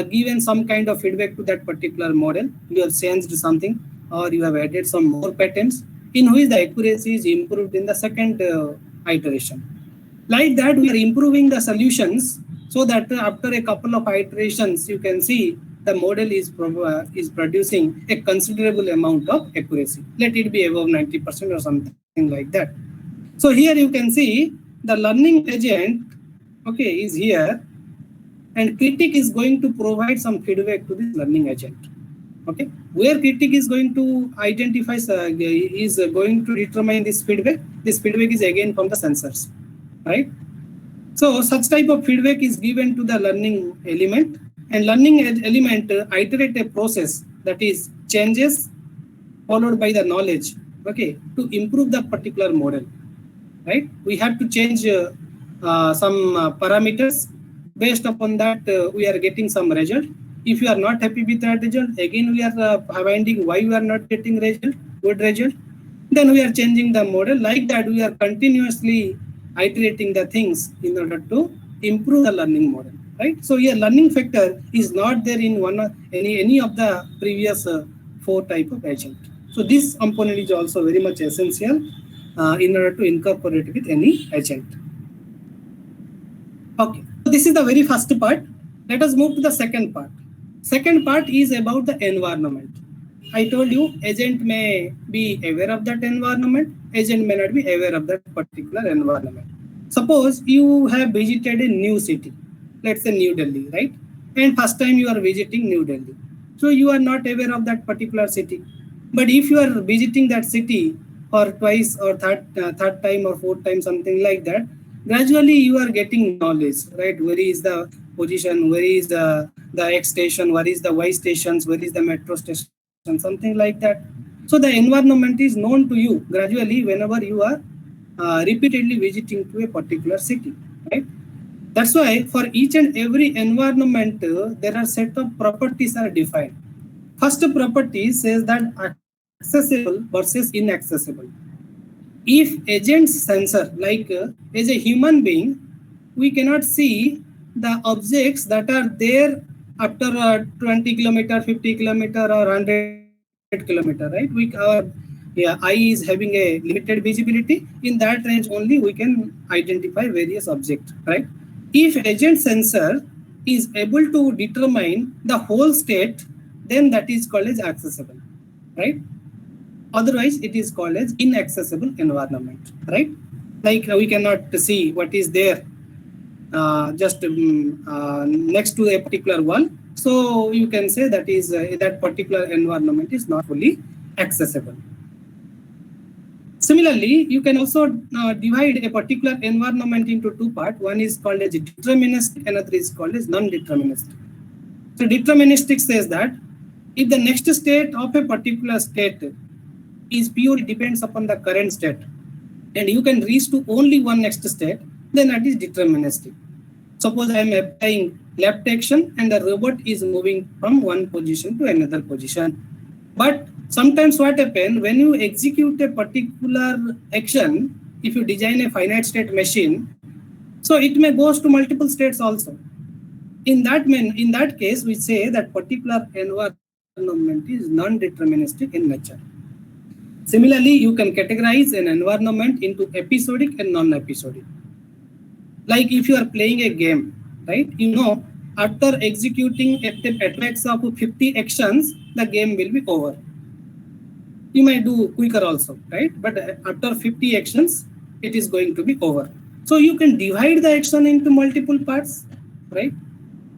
given some kind of feedback to that particular model. You have changed something or you have added some more patterns in which the accuracy is improved in the second iteration. Like that, we are improving the solutions so that after a couple of iterations, you can see the model is producing a considerable amount of accuracy. Let it be above 90% or something like that. So here you can see the learning agent, okay, is here, and critic is going to provide some feedback to this learning agent. Okay, where critic is going to identify, is going to determine this feedback. This feedback is again from the sensors, right? So such type of feedback is given to the learning element, and learning element iterate a process, that is changes followed by the knowledge, okay, to improve the particular model, right? We have to change some parameters. Based upon that, we are getting some result. If you are not happy with that result, again we are finding why we are not getting good result. Then we are changing the model. Like that, we are continuously iterating the things in order to improve the learning model, right? So here learning factor is not there in any of the previous 4 type of agent. So this component is also very much essential in order to incorporate with any agent. Okay, so this is the very first part. Let us move to the second part. Second part is about the environment. I told you agent may be aware of that environment, agent may not be aware of that particular environment. Suppose you have visited a new city, let's say New Delhi, right? And first time you are visiting New Delhi. So you are not aware of that particular city. But if you are visiting that city for twice or third time or fourth time, something like that, gradually you are getting knowledge, right? Where is the position, where is the X station, where is the Y stations, where is the metro station, something like that. So the environment is known to you gradually whenever you are repeatedly visiting to a particular city, right? That's why for each and every environment, there are set of properties are defined. First property says that accessible versus inaccessible. If agent sensor, like as a human being, we cannot see the objects that are there after 20 kilometer, 50 kilometer or 100 kilometer, right? Our eye is having a limited visibility. In that range only we can identify various objects, right? If agent sensor is able to determine the whole state, then that is called as accessible, right? Otherwise, it is called as inaccessible environment, right? Like we cannot see what is there just next to a particular wall. So you can say that is that particular environment is not fully accessible. Similarly, you can also divide a particular environment into 2 parts. One is called as deterministic, another is called as non-deterministic. So deterministic says that if the next state of a particular state is purely depends upon the current state, and you can reach to only one next state, then that is deterministic. Suppose I am applying left action and the robot is moving from one position to another position. But sometimes what happens when you execute a particular action, if you design a finite state machine, so it may goes to multiple states also. In that case, we say that particular environment is non-deterministic in nature. Similarly, you can categorize an environment into episodic and non-episodic. Like if you are playing a game, right? You know, after executing a max of 50 actions, the game will be over. You may do quicker also, right? But after 50 actions, it is going to be over. So you can divide the action into multiple parts, right?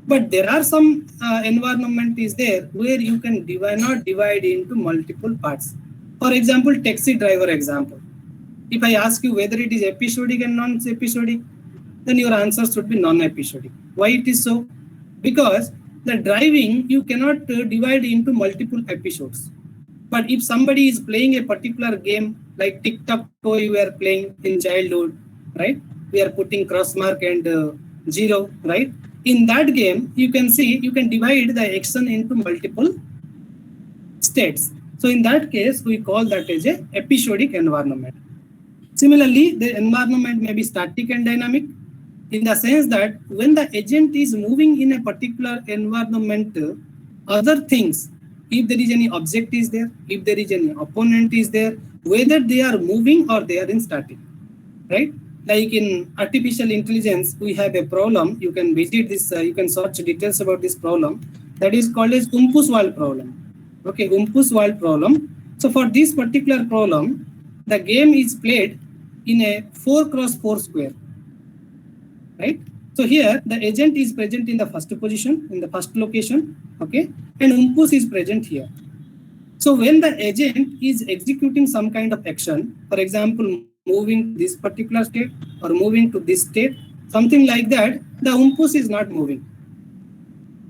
But there are some environment is there where you can not divide into multiple parts. For example, taxi driver example. If I ask you whether it is episodic and non-episodic, then your answer should be non-episodic. Why it is so? Because the driving, you cannot divide into multiple episodes. But if somebody is playing a particular game, like tic-tac-toe we are playing in childhood, right? We are putting cross mark and 0, right? In that game, you can see, you can divide the action into multiple states. So in that case, we call that as a episodic environment. Similarly, the environment may be static and dynamic in the sense that when the agent is moving in a particular environment, other things, if there is any object is there, if there is any opponent is there, whether they are moving or they are in static, right? Like in artificial intelligence, we have a problem. You can visit this, you can search details about this problem. That is called as Umpus-Wald problem. Okay, Umpus-Wald problem. So for this particular problem, the game is played in a 4x4 square, right? So here the agent is present in the first position, in the first location, okay, and Umpus is present here. So when the agent is executing some kind of action, for example, moving to this particular state or moving to this state, something like that, the Umpus is not moving.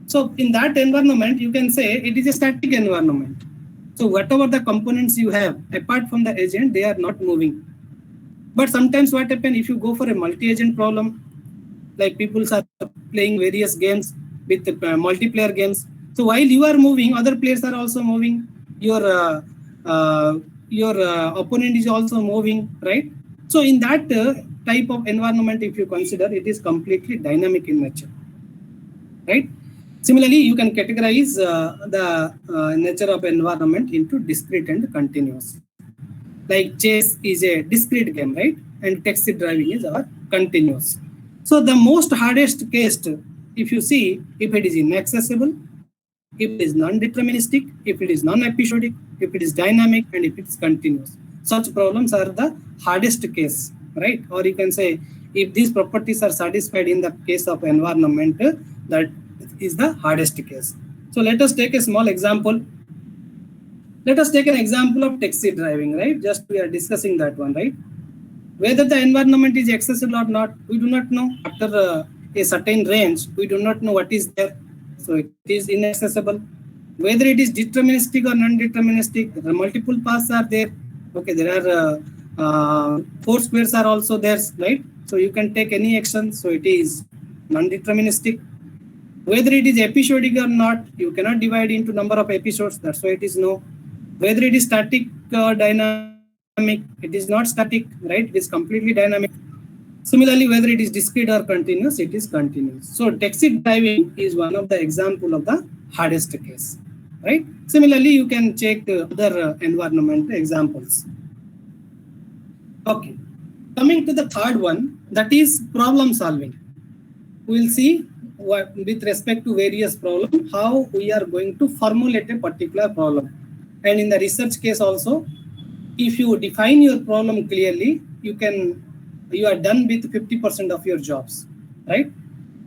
So in that environment, you can say it is a static environment. So whatever the components you have, apart from the agent, they are not moving. But sometimes what happens if you go for a multi-agent problem, like people are playing various games with multiplayer games. So while you are moving, other players are also moving. Your opponent is also moving, right? So in that type of environment, if you consider, it is completely dynamic in nature, right? Similarly, you can categorize the nature of environment into discrete and continuous. Like chess is a discrete game, right? And taxi driving is our continuous. So the most hardest case, if you see, if it is inaccessible, if it is non-deterministic, if it is non-episodic, if it is dynamic, and if it is continuous. Such problems are the hardest case, right? Or you can say, if these properties are satisfied in the case of environment, that is the hardest case. So let us take a small example. Let us take an example of taxi driving, right? Just we are discussing that one, right? Whether the environment is accessible or not, we do not know. After a certain range, we do not know what is there. So it is inaccessible. Whether it is deterministic or non-deterministic, the multiple paths are there. Okay, there are 4 squares are also there, right? So you can take any action. So it is non-deterministic. Whether it is episodic or not, you cannot divide into number of episodes. That's why it is no. Whether it is static or dynamic, it is not static, right? It is completely dynamic. Similarly, whether it is discrete or continuous, it is continuous. So taxi driving is one of the example of the hardest case, right? Similarly, you can check other environment examples. Okay, coming to the third one, that is problem solving. We will see what, with respect to various problems, how we are going to formulate a particular problem. And in the research case also, if you define your problem clearly, you are done with 50% of your jobs, right?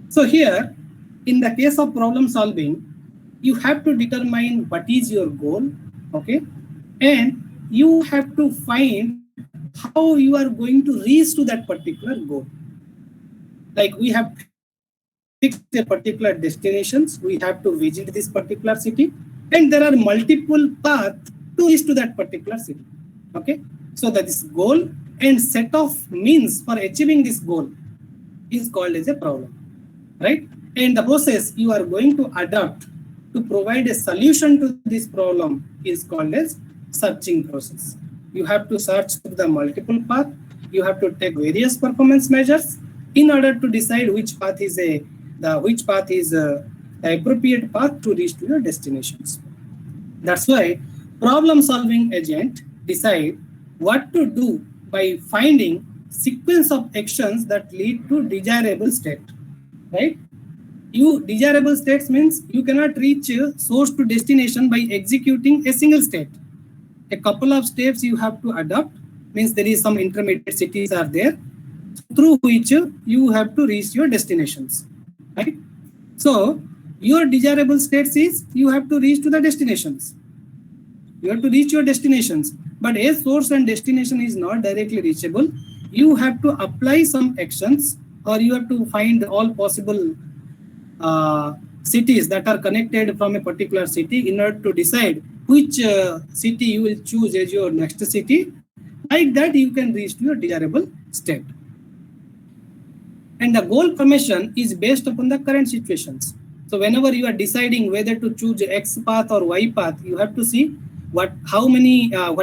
So here, in the case of problem solving, you have to determine what is your goal, okay? And you have to find how you are going to reach to that particular goal. Like we have fixed a particular destinations, we have to visit this particular city, and there are multiple paths to reach to that particular city, okay? So that is goal and set of means for achieving this goal is called as a problem, right? And the process you are going to adopt to provide a solution to this problem is called as searching process. You have to search through the multiple path. You have to take various performance measures in order to decide which path is the appropriate path to reach to your destinations. That's why problem solving agent decide what to do by finding sequence of actions that lead to desirable state, right? Desirable states means you cannot reach source to destination by executing a single state. A couple of steps you have to adopt, means there is some intermediate cities are there through which you have to reach your destinations, right? So your desirable states is you have to reach to the destinations. You have to reach your destinations, but as source and destination is not directly reachable, you have to apply some actions, or you have to find all possible cities that are connected from a particular city in order to decide which city you will choose as your next city. Like that, you can reach to your desirable state. And the goal formation is based upon the current situations. So whenever you are deciding whether to choose X path or Y path, you have to see what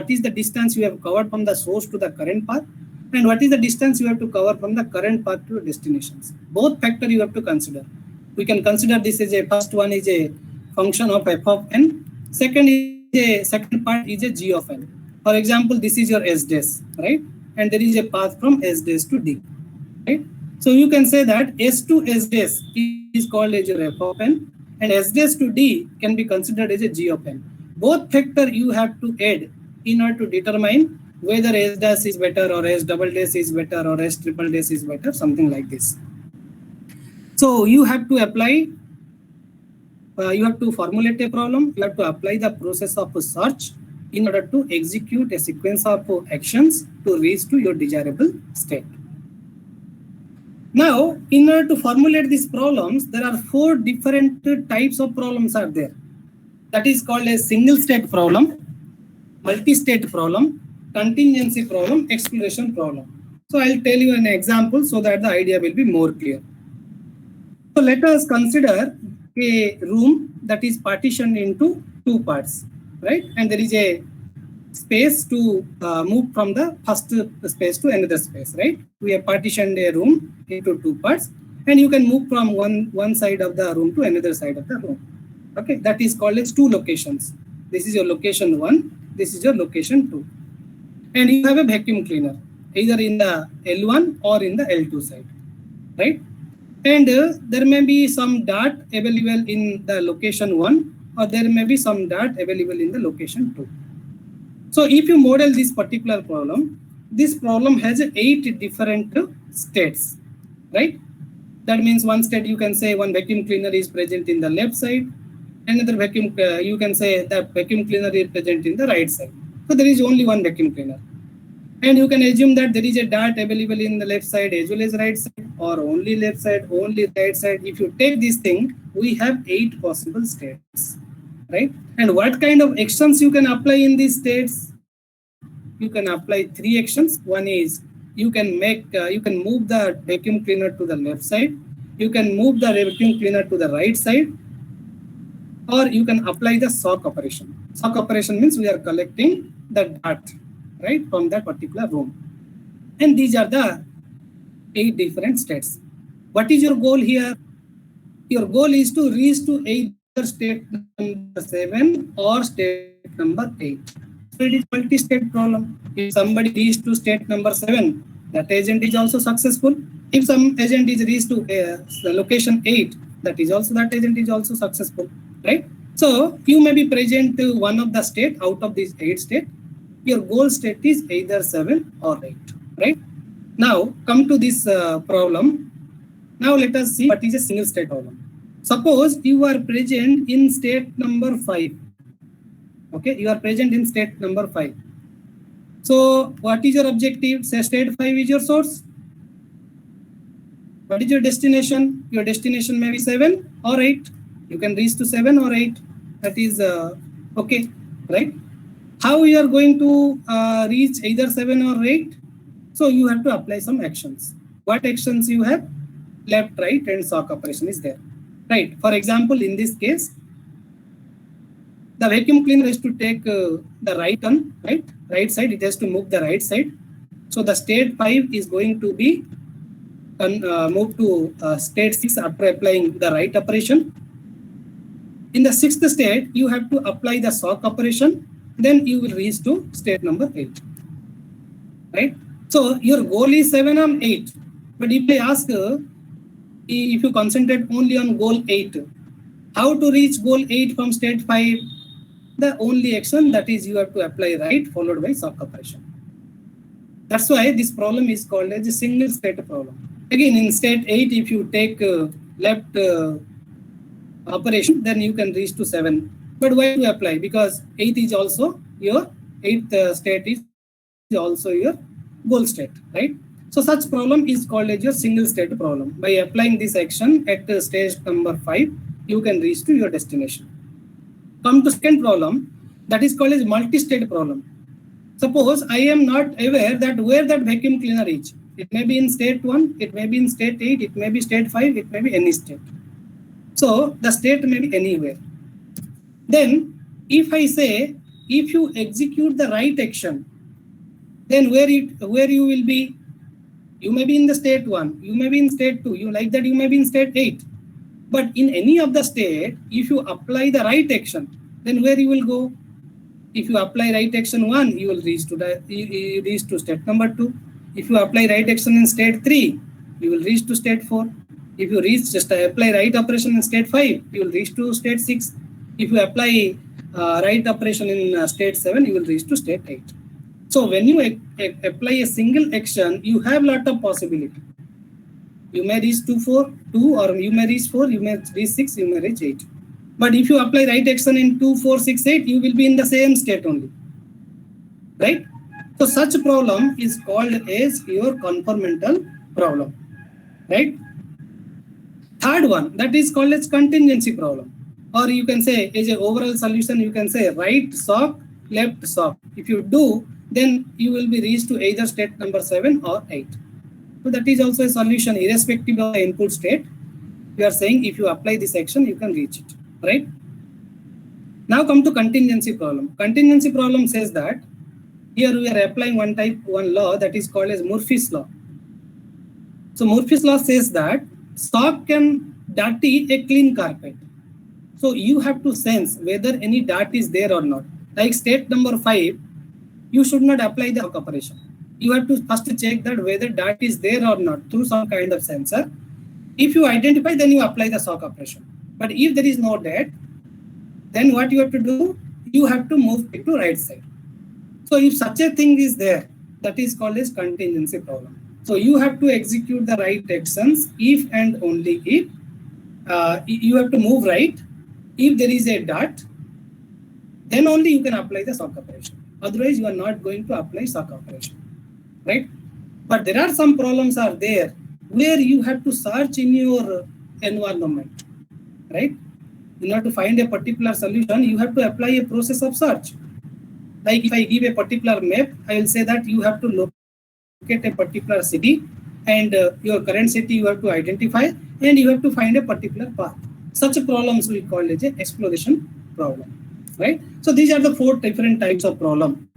is the distance you have covered from the source to the current path, and what is the distance you have to cover from the current path to destinations. Both factors you have to consider. We can consider this as first one is a function of f of n. Second part is a g of n. For example, this is your S dash, right? And there is a path from S dash to D, right? So you can say that S to S dash is called as your f of n, and S dash to D can be considered as a G of n. Both factor you have to add in order to determine whether S dash is better or S double dash is better or S triple dash is better, something like this. So you have to apply, you have to formulate a problem, you have to apply the process of search in order to execute a sequence of actions to reach to your desirable state. Now, in order to formulate these problems, there are 4 different types of problems are there. That is called a single state problem, multi-state problem, contingency problem, exploration problem. So I'll tell you an example so that the idea will be more clear. So let us consider a room that is partitioned into 2 parts, right? And there is a space to move from the first space to another space, right? We have partitioned a room into 2 parts, and you can move from one side of the room to another side of the room. Okay, that is called as 2 locations. This is your location 1, this is your location 2. And you have a vacuum cleaner, either in the L1 or in the L2 side, right? And there may be some dart available in the location 1, or there may be some dart available in the location 2. So if you model this particular problem, this problem has 8 different states, right? That means one state you can say one vacuum cleaner is present in the left side, another vacuum, you can say that vacuum cleaner is present in the right side. So there is only one vacuum cleaner. And you can assume that there is a dart available in the left side as well as right side, or only left side, only right side. If you take this thing, we have 8 possible states, right? And what kind of actions you can apply in these states? You can apply 3 actions. One is you can move the vacuum cleaner to the left side, you can move the vacuum cleaner to the right side, or you can apply the sock operation. Sock operation means we are collecting the dart, right, from that particular room. And these are the 8 different states. What is your goal here? Your goal is to reach to either state number 7 or state number 8. So it is multi-state problem. If somebody reaches to state number 7, that agent is also successful. If some agent is reached to location 8, that agent is also successful, right? So you may be present to one of the state out of these 8 states. Your goal state is either 7 or 8, right? Now come to this problem. Now let us see what is a single state problem. Suppose you are present in state number 5. Okay, you are present in state number 5. So what is your objective? Say state 5 is your source. What is your destination? Your destination may be 7 or 8. You can reach to 7 or 8. That is okay, right? How you are going to reach either 7 or 8? So you have to apply some actions. What actions you have? Left, right, and sock operation is there, right? For example, in this case, the vacuum cleaner has to take the right turn, right side. It has to move the right side. So the state 5 is going to be moved to state 6 after applying the right operation. In the 6th state, you have to apply the sock operation. Then you will reach to state number 8, right? So your goal is 7 and 8. But if I ask, if you concentrate only on goal 8, how to reach goal 8 from state 5? The only action that is you have to apply right followed by sock operation. That's why this problem is called as a single state problem. Again, in state 8, if you take left operation, then you can reach to 7. But why to apply? Because 8 is also your 8th state is also your goal state, right? So such problem is called as your single state problem. By applying this action at stage number 5, you can reach to your destination. Come to second problem, that is called as multi-state problem. Suppose I am not aware that where that vacuum cleaner is. It may be in state 1, it may be in state 8, it may be state 5, it may be any state. So the state may be anywhere. Then if I say, if you execute the right action, then where you will be? You may be in the state 1, you may be in state 2, you like that you may be in state 8. But in any of the state, if you apply the right action, then where you will go? If you apply right action 1, you will reach to state number 2. If you apply right action in state 3, you will reach to state 4. If you reach just apply right operation in state 5, you will reach to state 6. If you apply right operation in state 7, you will reach to state 8. So when you apply a single action, you have lot of possibility. You may reach to 4, 2, or you may reach 4, you may reach 6, you may reach 8. But if you apply right action in 2, 4, 6, 8, you will be in the same state only. Right? So such problem is called as your conformental problem. Right? Third one, that is called as contingency problem. Or you can say, as an overall solution, you can say right sock, left sock. If you do, then you will be reached to either state number 7 or 8. So that is also a solution irrespective of the input state. We are saying if you apply this action, you can reach it, right? Now come to contingency problem. Contingency problem says that here we are applying one law that is called as Murphy's law. So Murphy's law says that sock can dirty a clean carpet. So you have to sense whether any dirt is there or not. Like state number 5, you should not apply the sock operation. You have to first check that whether dirt is there or not through some kind of sensor. If you identify, then you apply the sock operation. But if there is no dirt, then what you have to do? You have to move it to right side. So if such a thing is there, that is called as contingency problem. So you have to execute the right actions if and only if you have to move right. If there is a dirt, then only you can apply the sock operation. Otherwise, you are not going to apply sock operation, right? But there are some problems are there where you have to search in your environment, right? In order to find a particular solution, you have to apply a process of search. Like if I give a particular map, I will say that you have to locate a particular city and your current city you have to identify and you have to find a particular path. Such problems we call as an exploration problem, right? So these are the 4 different types of problem.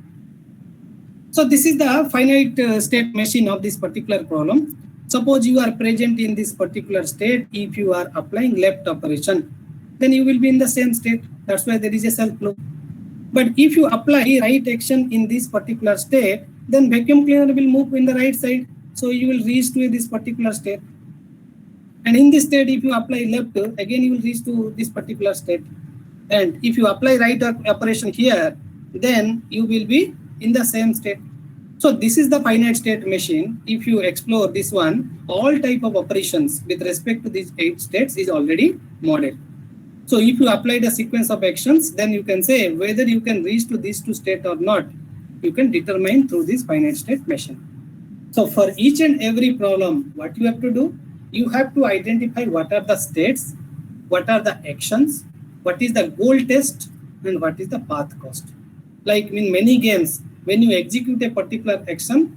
So this is the finite state machine of this particular problem. Suppose you are present in this particular state. If you are applying left operation, then you will be in the same state. That's why there is a self loop. But if you apply right action in this particular state, then vacuum cleaner will move in the right side. So you will reach to this particular state. And in this state, if you apply left, again you will reach to this particular state. And if you apply right operation here, then you will be in the same state. So this is the finite state machine. If you explore this one, all type of operations with respect to these 8 states is already modeled. So if you apply the sequence of actions, then you can say whether you can reach to these 2 states or not, you can determine through this finite state machine. So for each and every problem, what you have to do, you have to identify what are the states, what are the actions, what is the goal test, and what is the path cost. Like in many games, when you execute a particular action,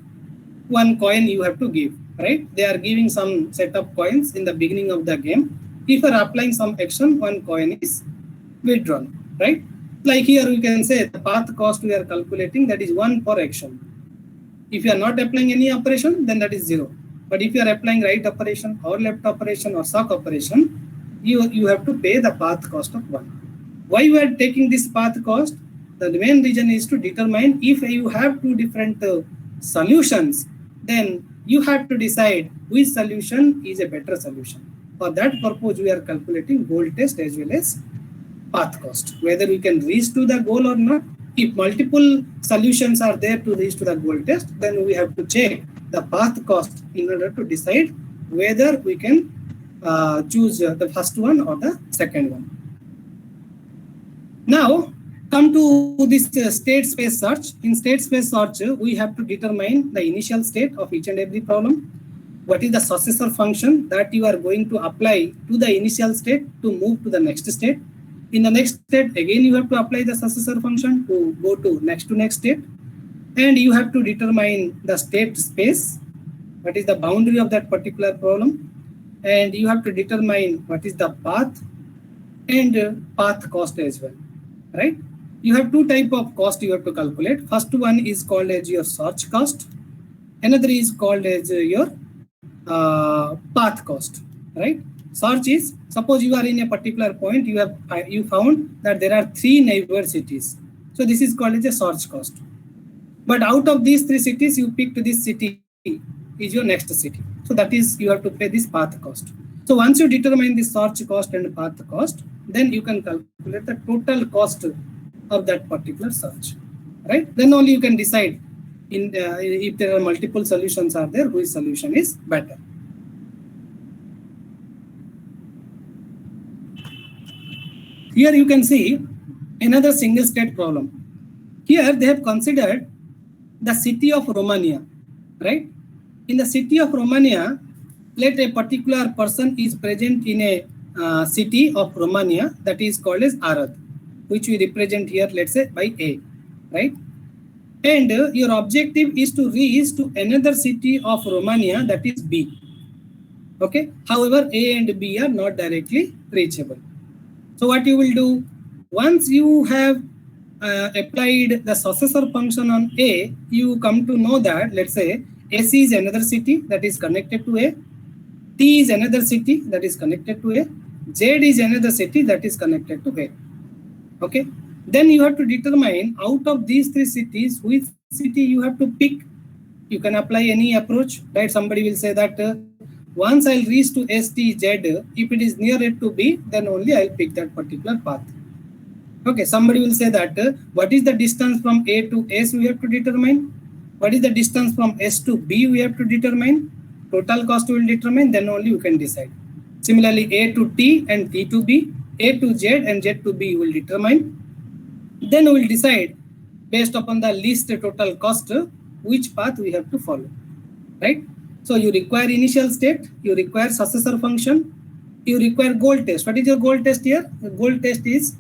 1 coin you have to give, right? They are giving some set of coins in the beginning of the game. If you are applying some action, 1 coin is withdrawn, right? Like here we can say the path cost we are calculating, that is 1 per action. If you are not applying any operation, then that is 0. But if you are applying right operation or left operation or sock operation, you have to pay the path cost of 1. Why we are taking this path cost? The main reason is to determine if you have 2 different solutions, then you have to decide which solution is a better solution. For that purpose, we are calculating goal test as well as path cost, whether we can reach to the goal or not. If multiple solutions are there to reach to the goal test, then we have to check the path cost in order to decide whether we can choose the first one or the second one. Now, come to this state space search. In state space search, we have to determine the initial state of each and every problem. What is the successor function that you are going to apply to the initial state to move to the next state. In the next state, again, you have to apply the successor function to go to next state. And you have to determine the state space, what is the boundary of that particular problem. And you have to determine what is the path and path cost as well, right? You have 2 types of cost you have to calculate. First one is called as your search cost. Another is called as your path cost, right? Search is, suppose you are in a particular point, you found that there are 3 neighbor cities. So this is called as a search cost. But out of these 3 cities, you picked this city is your next city. So that is, you have to pay this path cost. So once you determine the search cost and path cost, then you can calculate the total cost of that particular search, right? Then only you can decide if there are multiple solutions are there, which solution is better. Here you can see another single state problem. Here they have considered the city of Romania, right? In the city of Romania, let a particular person is present in a city of Romania that is called as Arad, which we represent here, let's say by A, right? And your objective is to reach to another city of Romania that is B. Okay. However, A and B are not directly reachable. So what you will do, once you have applied the successor function on A, you come to know that, let's say, AC is another city that is connected to A, T is another city that is connected to A, Z is another city that is connected to A. Okay. Then you have to determine out of these three cities, which city you have to pick. You can apply any approach, right? Somebody will say that once I'll reach to STZ, if it is nearer to B, then only I'll pick that particular path. Okay, somebody will say that what is the distance from A to S we have to determine. What is the distance from S to B we have to determine. Total cost will determine, then only you can decide. Similarly, A to T and T to B, A to Z and Z to B will determine. Then we will decide based upon the least total cost which path we have to follow, right? So you require initial state, you require successor function, you require goal test. What is your goal test here? The goal test is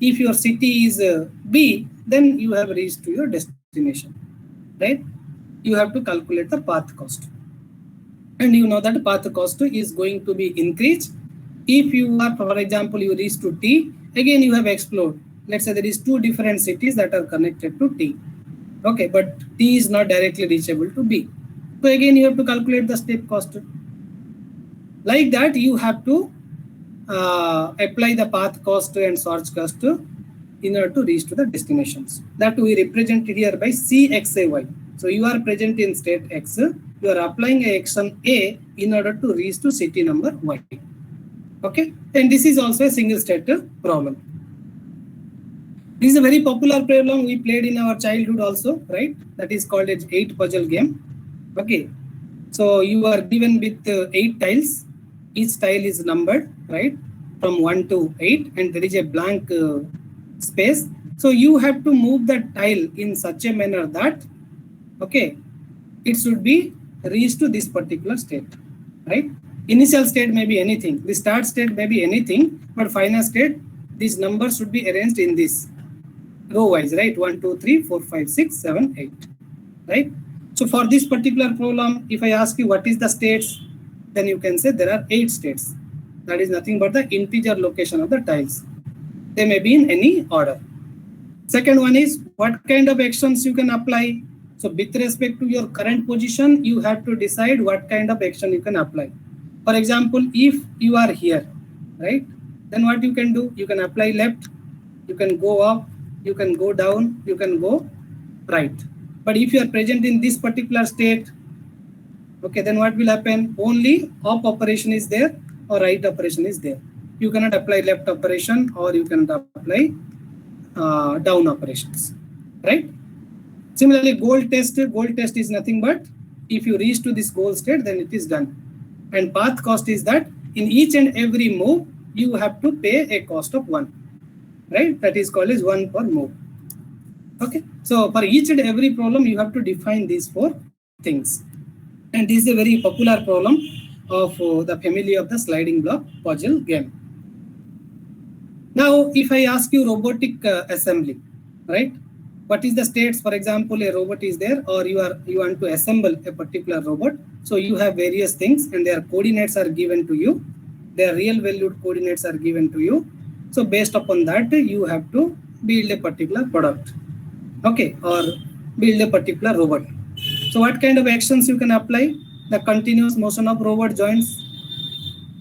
if your city is B, then you have reached to your destination, right? You have to calculate the path cost. And you know that path cost is going to be increased. If you are, for example, you reach to T, again you have explored. Let's say there is two different cities that are connected to T. Okay, but T is not directly reachable to B. So again, you have to calculate the step cost. Like that, you have to apply the path cost and search cost in order to reach to the destinations. That we represent here by CXAY. So you are present in state X, you are applying a action A in order to reach to city number Y. Okay, and this is also a single state problem. This is a very popular problem we played in our childhood also, right? That is called as 8 puzzle game. Okay, so you are given with 8 tiles. Each tile is numbered, right, from 1 to 8, and there is a blank space. So you have to move that tile in such a manner that, okay, it should be reached to this particular state, right? Initial state may be anything. The start state may be anything, but final state, these numbers should be arranged in this row wise, right? 1, 2, 3, 4, 5, 6, 7, 8, right? So for this particular problem, if I ask you what is the states, then you can say there are 8 states. That is nothing but the integer location of the tiles. They may be in any order. Second one is what kind of actions you can apply. So with respect to your current position, you have to decide what kind of action you can apply. For example, if you are here, right, then what you can do, you can apply left, you can go up, you can go down, you can go right. But if you are present in this particular state, okay, then what will happen? Only up operation is there or right operation is there. You cannot apply left operation or you cannot apply down operations, right? Similarly, goal test is nothing but if you reach to this goal state, then it is done. And path cost is that in each and every move, you have to pay a cost of 1, right? That is called as 1 per move. Okay, so for each and every problem, you have to define these 4 things. And this is a very popular problem of the family of the sliding block puzzle game. Now, if I ask you robotic assembly, right? What is the states? For example, a robot is there, or you want to assemble a particular robot. So you have various things, and their coordinates are given to you. Their real valued coordinates are given to you. So based upon that, you have to build a particular product, okay, or build a particular robot. So what kind of actions you can apply? The continuous motion of robot joints,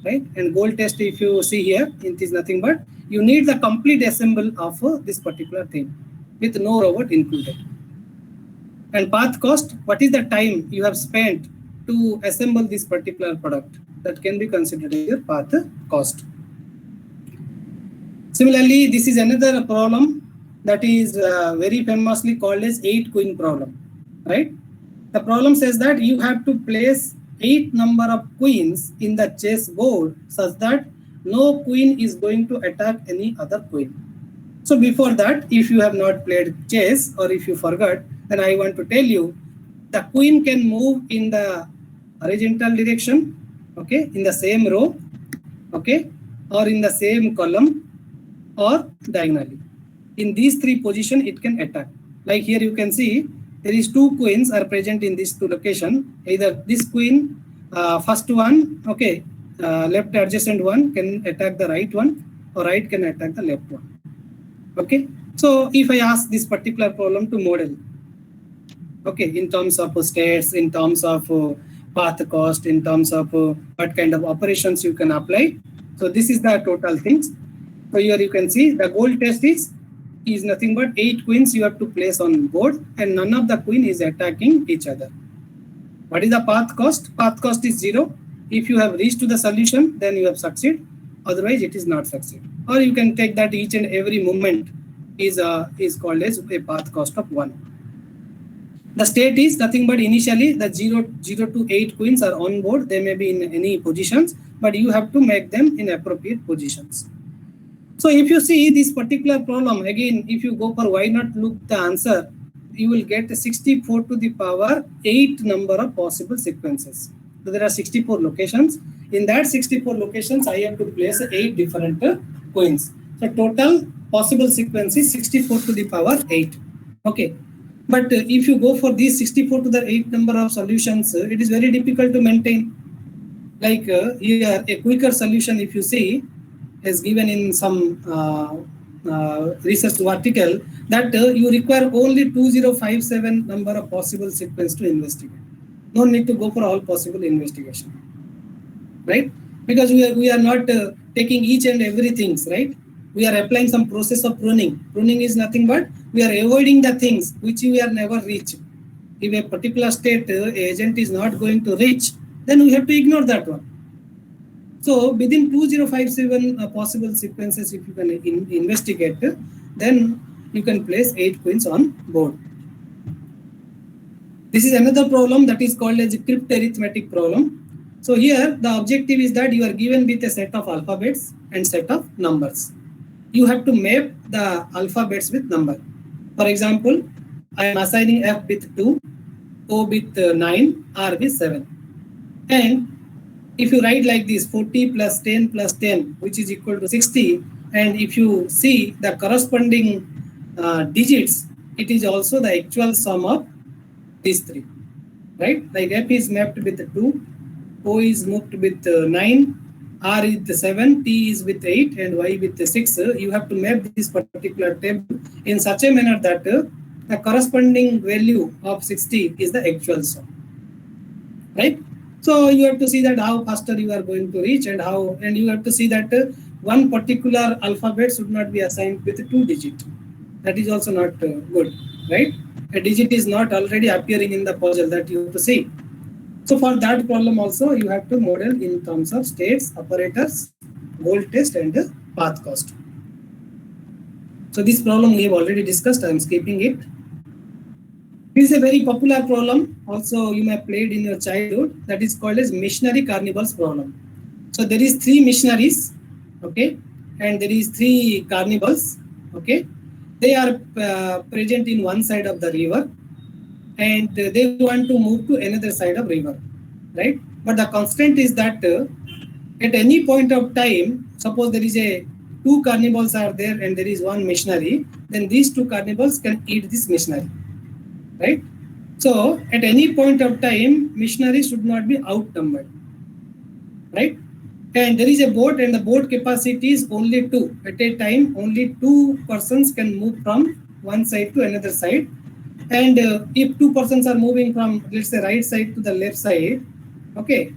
right? And goal test, if you see here, it is nothing but you need the complete assemble of this particular thing with no robot included. And path cost, what is the time you have spent to assemble this particular product. That can be considered as your path cost. Similarly, this is another problem that is very famously called as 8 queen problem, right? The problem says that you have to place 8 number of queens in the chess board such that no queen is going to attack any other queen. So before that, if you have not played chess or if you forgot, then I want to tell you the queen can move in the horizontal direction, okay, in the same row, okay, or in the same column or diagonally. In these 3 positions, it can attack. Like here you can see there is 2 queens are present in these 2 locations. Either this queen, first one, okay, left adjacent one can attack the right one, or right can attack the left one. Okay, so if I ask this particular problem to model, okay, in terms of states, in terms of path cost, in terms of what kind of operations you can apply. So this is the total things. So here you can see the goal test is nothing but 8 queens you have to place on board, and none of the queen is attacking each other. What is the path cost? Path cost is 0. If you have reached to the solution, then you have succeed. Otherwise, it is not succeed. Or you can take that each and every movement is called as a path cost of 1. The state is nothing but initially the 0 to 8 queens are on board. They may be in any positions, but you have to make them in appropriate positions. So if you see this particular problem, again, if you go for why not look the answer, you will get 64 to the power 8 number of possible sequences. So there are 64 locations. In that 64 locations, I have to place 8 different queens. So total possible sequence is 64 to the power 8. Okay. But if you go for these 64 to the 8 number of solutions, it is very difficult to maintain. Like here, a quicker solution, if you see, is given in some research article that you require only 2057 number of possible sequence to investigate. No need to go for all possible investigation, right? Because we are not taking each and everything, right? We are applying some process of pruning. Pruning is nothing but we are avoiding the things which we are never reach. If a particular state agent is not going to reach, then we have to ignore that one. So within 2057 possible sequences, if you can investigate, then you can place 8 queens on board. This is another problem that is called as a cryptarithmetic problem. So here the objective is that you are given with a set of alphabets and set of numbers. You have to map the alphabets with number. For example, I am assigning F with 2, O with 9, R with 7. And if you write like this, 40 plus 10 plus 10, which is equal to 60, and if you see the corresponding digits, it is also the actual sum of these 3, right? Like F is mapped with 2, O is mapped with 9, R is 7, T is with 8, and Y with 6. You have to map this particular table in such a manner that the corresponding value of 60 is the actual sum, right? So you have to see that how faster you are going to reach and you have to see that one particular alphabet should not be assigned with 2 digits. That is also not good, right? A digit is not already appearing in the puzzle that you have to see. So for that problem also, you have to model in terms of states, operators, goal test, and path cost. So this problem we have already discussed. I am skipping it. This is a very popular problem. Also, you may have played in your childhood. That is called as Missionary Carnival's problem. So there is 3 missionaries, okay, and there is 3 carnivals, okay. They are present in one side of the river, and they want to move to another side of river, right? But the constraint is that at any point of time, suppose there is 2 carnivals are there and there is 1 missionary, then these 2 carnivals can eat this missionary, right? So at any point of time, missionary should not be outnumbered, right? And there is a boat and the boat capacity is only 2. At a time, only 2 persons can move from one side to another side. And if 2 persons are moving from, let's say, right side to the left side, okay,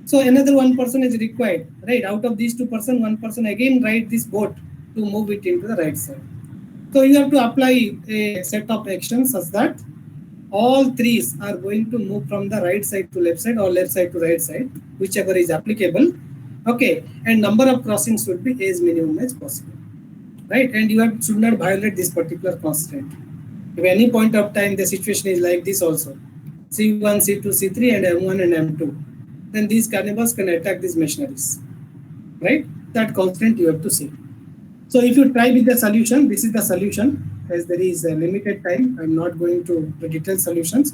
so another 1 person is required, right? Out of these 2 persons, 1 person again ride this boat to move it into the right side. So you have to apply a set of actions such that all threes are going to move from the right side to left side or left side to right side, whichever is applicable. Okay, and number of crossings should be as minimum as possible, right? And you should not violate this particular constraint. If at any point of time the situation is like this also, C1, C2, C3 and M1 and M2, then these carnivals can attack these missionaries, right? That constraint you have to see. So if you try with the solution, this is the solution. As there is a limited time, I'm not going to the detailed solutions.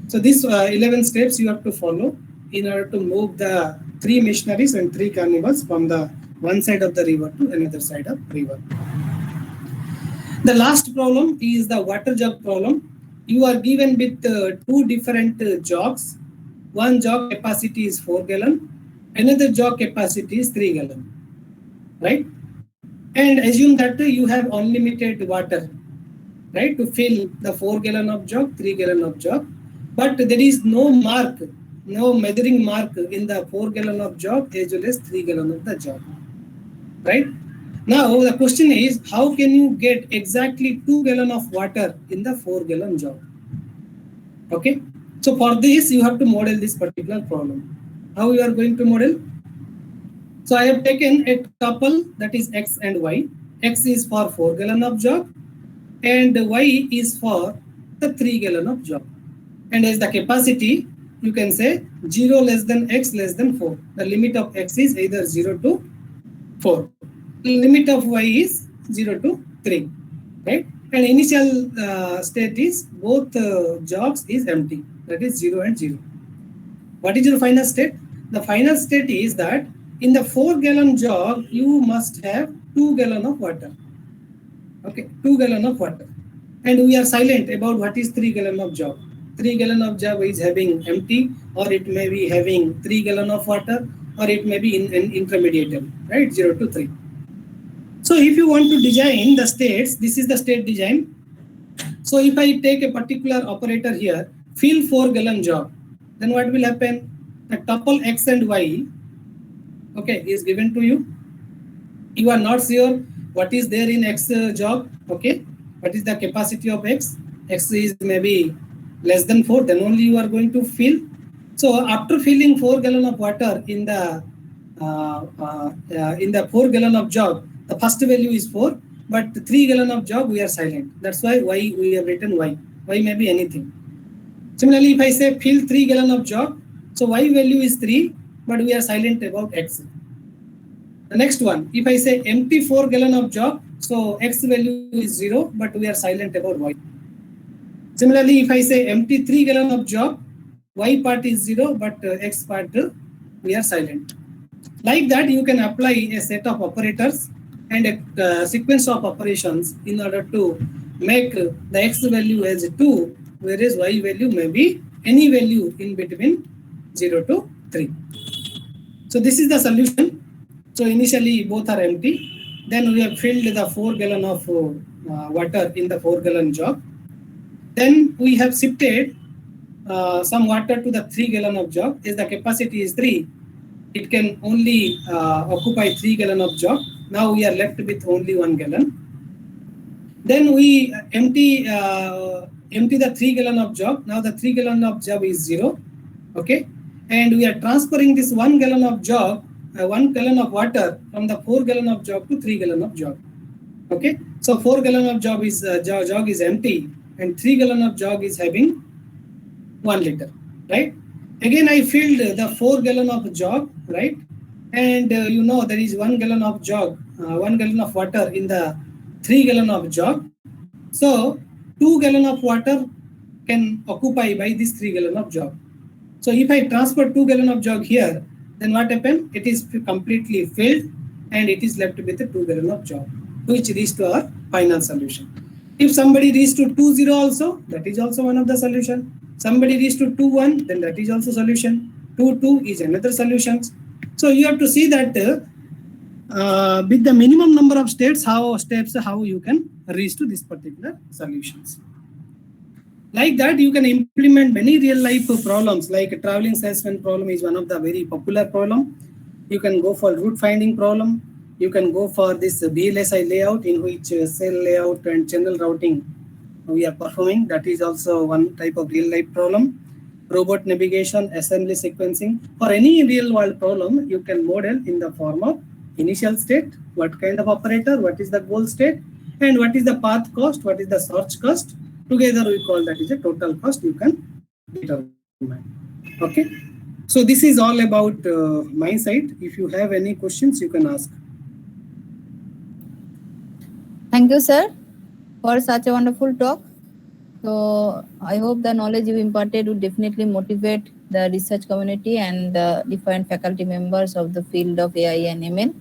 So these 11 steps you have to follow in order to move the 3 missionaries and 3 carnivals from the one side of the river to another side of river. The last problem is the water jug problem. You are given with 2 different jogs. One jog capacity is 4 gallon, another jog capacity is 3 gallon, right? And assume that you have unlimited water, right, to fill the 4 gallon of jug, 3 gallon of jug, but there is no mark, no measuring mark in the 4 gallon of jug as well as 3 gallon of the jug, right? Now the question is, how can you get exactly 2 gallon of water in the 4 gallon jug? Okay, so for this you have to model this particular problem. How you are going to model? So I have taken a tuple that is X and Y. X is for 4 gallon of jug and Y is for the 3 gallon of jug. And as the capacity, you can say 0 less than X less than 4. The limit of X is either 0 to 4. The limit of Y is 0 to 3, right? And initial state is both jogs is empty, that is 0 and 0. What is your final state? The final state is that in the 4 gallon jug, you must have 2 gallon of water. Okay, 2 gallon of water. And we are silent about what is 3 gallon of jug. 3 gallon of jug is having empty, or it may be having 3 gallon of water, or it may be in an intermediate, right? 0 to 3. So if you want to design the states, this is the state design. So if I take a particular operator here, fill 4 gallon jug, then what will happen? The tuple X and Y, okay, is given to you. You are not sure what is there in X jug, okay? What is the capacity of X? X is maybe less than 4, then only you are going to fill. So after filling 4 gallon of water in the 4 gallon of jug, the first value is 4, but the 3 gallon of jug we are silent. That's why Y we have written Y. Y may be anything. Similarly, if I say fill 3 gallon of jug, so Y value is 3, but we are silent about X. The next one, if I say empty 4 gallon of jug, so X value is 0, but we are silent about Y. Similarly, if I say empty 3 gallon of jug, Y part is 0, but X part we are silent. Like that, you can apply a set of operators and a sequence of operations in order to make the X value as 2, whereas Y value may be any value in between 0 to 3. So this is the solution. So initially both are empty. Then we have filled the 4 gallon of water in the 4 gallon jug. Then we have shifted some water to the 3 gallon of jug. As the capacity is 3, it can only occupy 3 gallon of jug. Now we are left with only 1 gallon. Then we empty the 3 gallon of jug. Now the 3 gallon of jug is 0. Okay, and we are transferring this 1 gallon of jug, 1 gallon of water from the 4 gallon of jug to 3 gallon of jug. Okay, so 4 gallon of jug is empty, and 3 gallon of jug is having 1 liter, right? Again, I filled the 4 gallon of jug, right? And you know there is 1 gallon of jug, 1 gallon of water in the 3 gallon of jug. So 2 gallon of water can occupy by this 3 gallon of jug. So if I transfer 2 gallon of jug here, then what happens? It is completely filled and it is left with a 2 gallon of jug, which leads to our final solution. If somebody reaches to 2-0 also, that is also one of the solution. Somebody reaches to 2-1, then that is also solution. 2-2 is another solution. So you have to see that with the minimum number of steps, how you can reach to this particular solutions. Like that, you can implement many real life problems, like a traveling salesman problem is one of the very popular problem. You can go for route finding problem. You can go for this VLSI layout, in which cell layout and channel routing we are performing. That is also one type of real life problem. Robot navigation, assembly sequencing. For any real world problem, you can model in the form of initial state, what kind of operator, what is the goal state, and what is the path cost, what is the search cost. Together we call that is a total cost you can determine. Okay. So this is all about my side. If you have any questions, you can ask. Thank you, sir, for such a wonderful talk. So I hope the knowledge you imparted would definitely motivate the research community and the different faculty members of the field of AI and ML.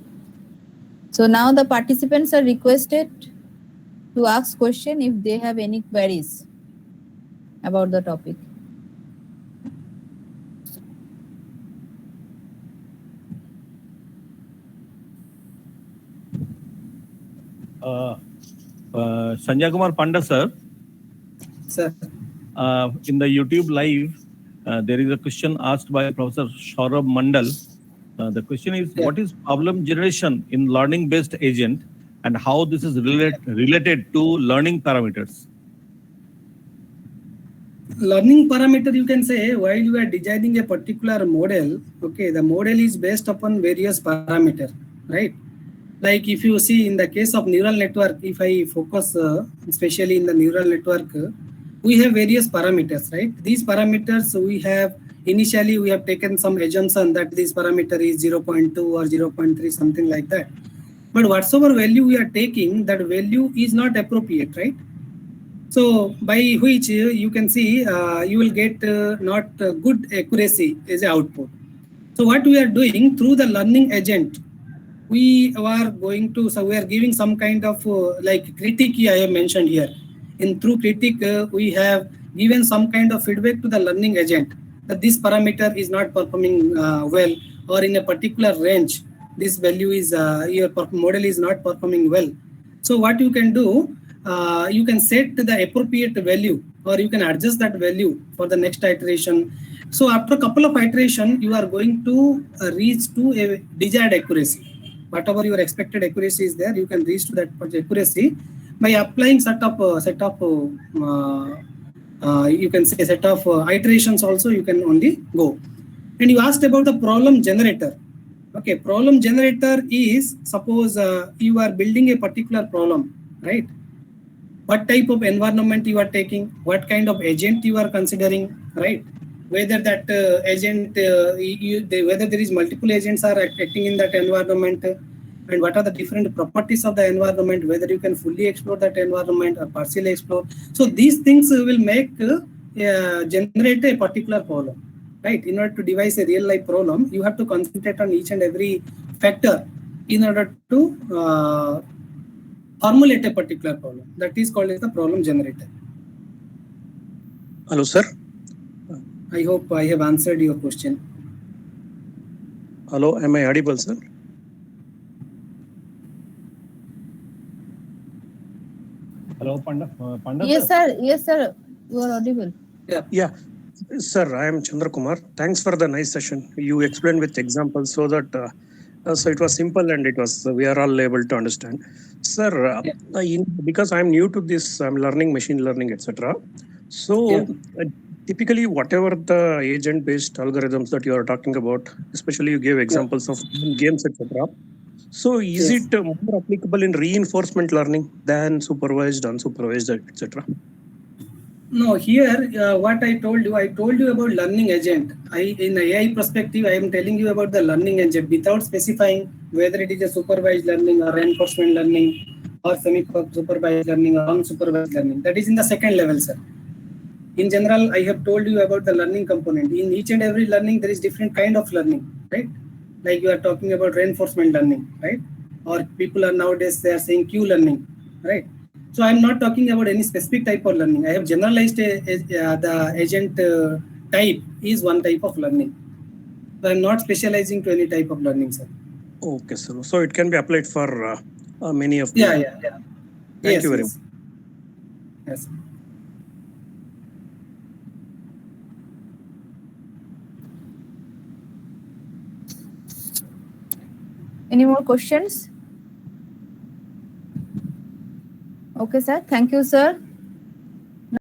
So now the participants are requested to ask question if they have any queries about the topic. Sanjay Kumar Panda, sir. Sir. In the YouTube live, there is a question asked by Professor Saurabh Mandal. The question is, what is problem generation in learning-based agent and how this is related to learning parameters? Learning parameter, you can say, while you are designing a particular model, okay, the model is based upon various parameters, right? Like if you see in the case of neural network, if I focus especially in the neural network, we have various parameters, right? These parameters initially we have taken some assumption that this parameter is 0.2 or 0.3, something like that. But whatsoever value we are taking, that value is not appropriate, right? So by which you can see you will get not good accuracy as an output. So what we are doing through the learning agent, we are giving some kind of like critique I have mentioned here. Through critique, we have given some kind of feedback to the learning agent that this parameter is not performing well, or in a particular range, this value is your model is not performing well. So what you can do, you can set the appropriate value, or you can adjust that value for the next iteration. So after a couple of iterations, you are going to reach to a desired accuracy. Whatever your expected accuracy is there, you can reach to that accuracy by applying set of you can say set of iterations also you can only go. And you asked about the problem generator. Okay, problem generator is, suppose you are building a particular problem, right? What type of environment you are taking, what kind of agent you are considering, right? Whether that agent, whether there is multiple agents are acting in that environment, and what are the different properties of the environment, whether you can fully explore that environment or partially explore. So these things will make generate a particular problem, right? In order to devise a real life problem, you have to concentrate on each and every factor in order to formulate a particular problem. That is called as the problem generator. Hello, sir. I hope I have answered your question. Hello, am I audible, sir? Hello, Panda. Panda, Yes, sir. Yes, sir. You are audible. Yeah. Sir, I am Chandra Kumar. Thanks for the nice session. You explained with examples so that so it was simple and it was we are all able to understand. Sir, because I'm new to this, I'm learning machine learning, etc. So typically, whatever the agent-based algorithms that you are talking about, especially you gave examples of games, etc. So is it more applicable in reinforcement learning than supervised, unsupervised, etc.? No, here what I told you about learning agent. In AI perspective, I am telling you about the learning agent without specifying whether it is a supervised learning or reinforcement learning or semi-supervised learning or unsupervised learning. That is in the second level, sir. In general, I have told you about the learning component. In each and every learning, there is different kind of learning, right? Like you are talking about reinforcement learning, right? Or people are nowadays, they are saying Q learning, right? So I'm not talking about any specific type of learning. I have generalized the agent type is one type of learning. So I'm not specializing to any type of learning, sir. Okay, sir. So it can be applied for many of the... Yeah. Thank you very much. Yes. Any more questions? Okay, sir. Thank you, sir.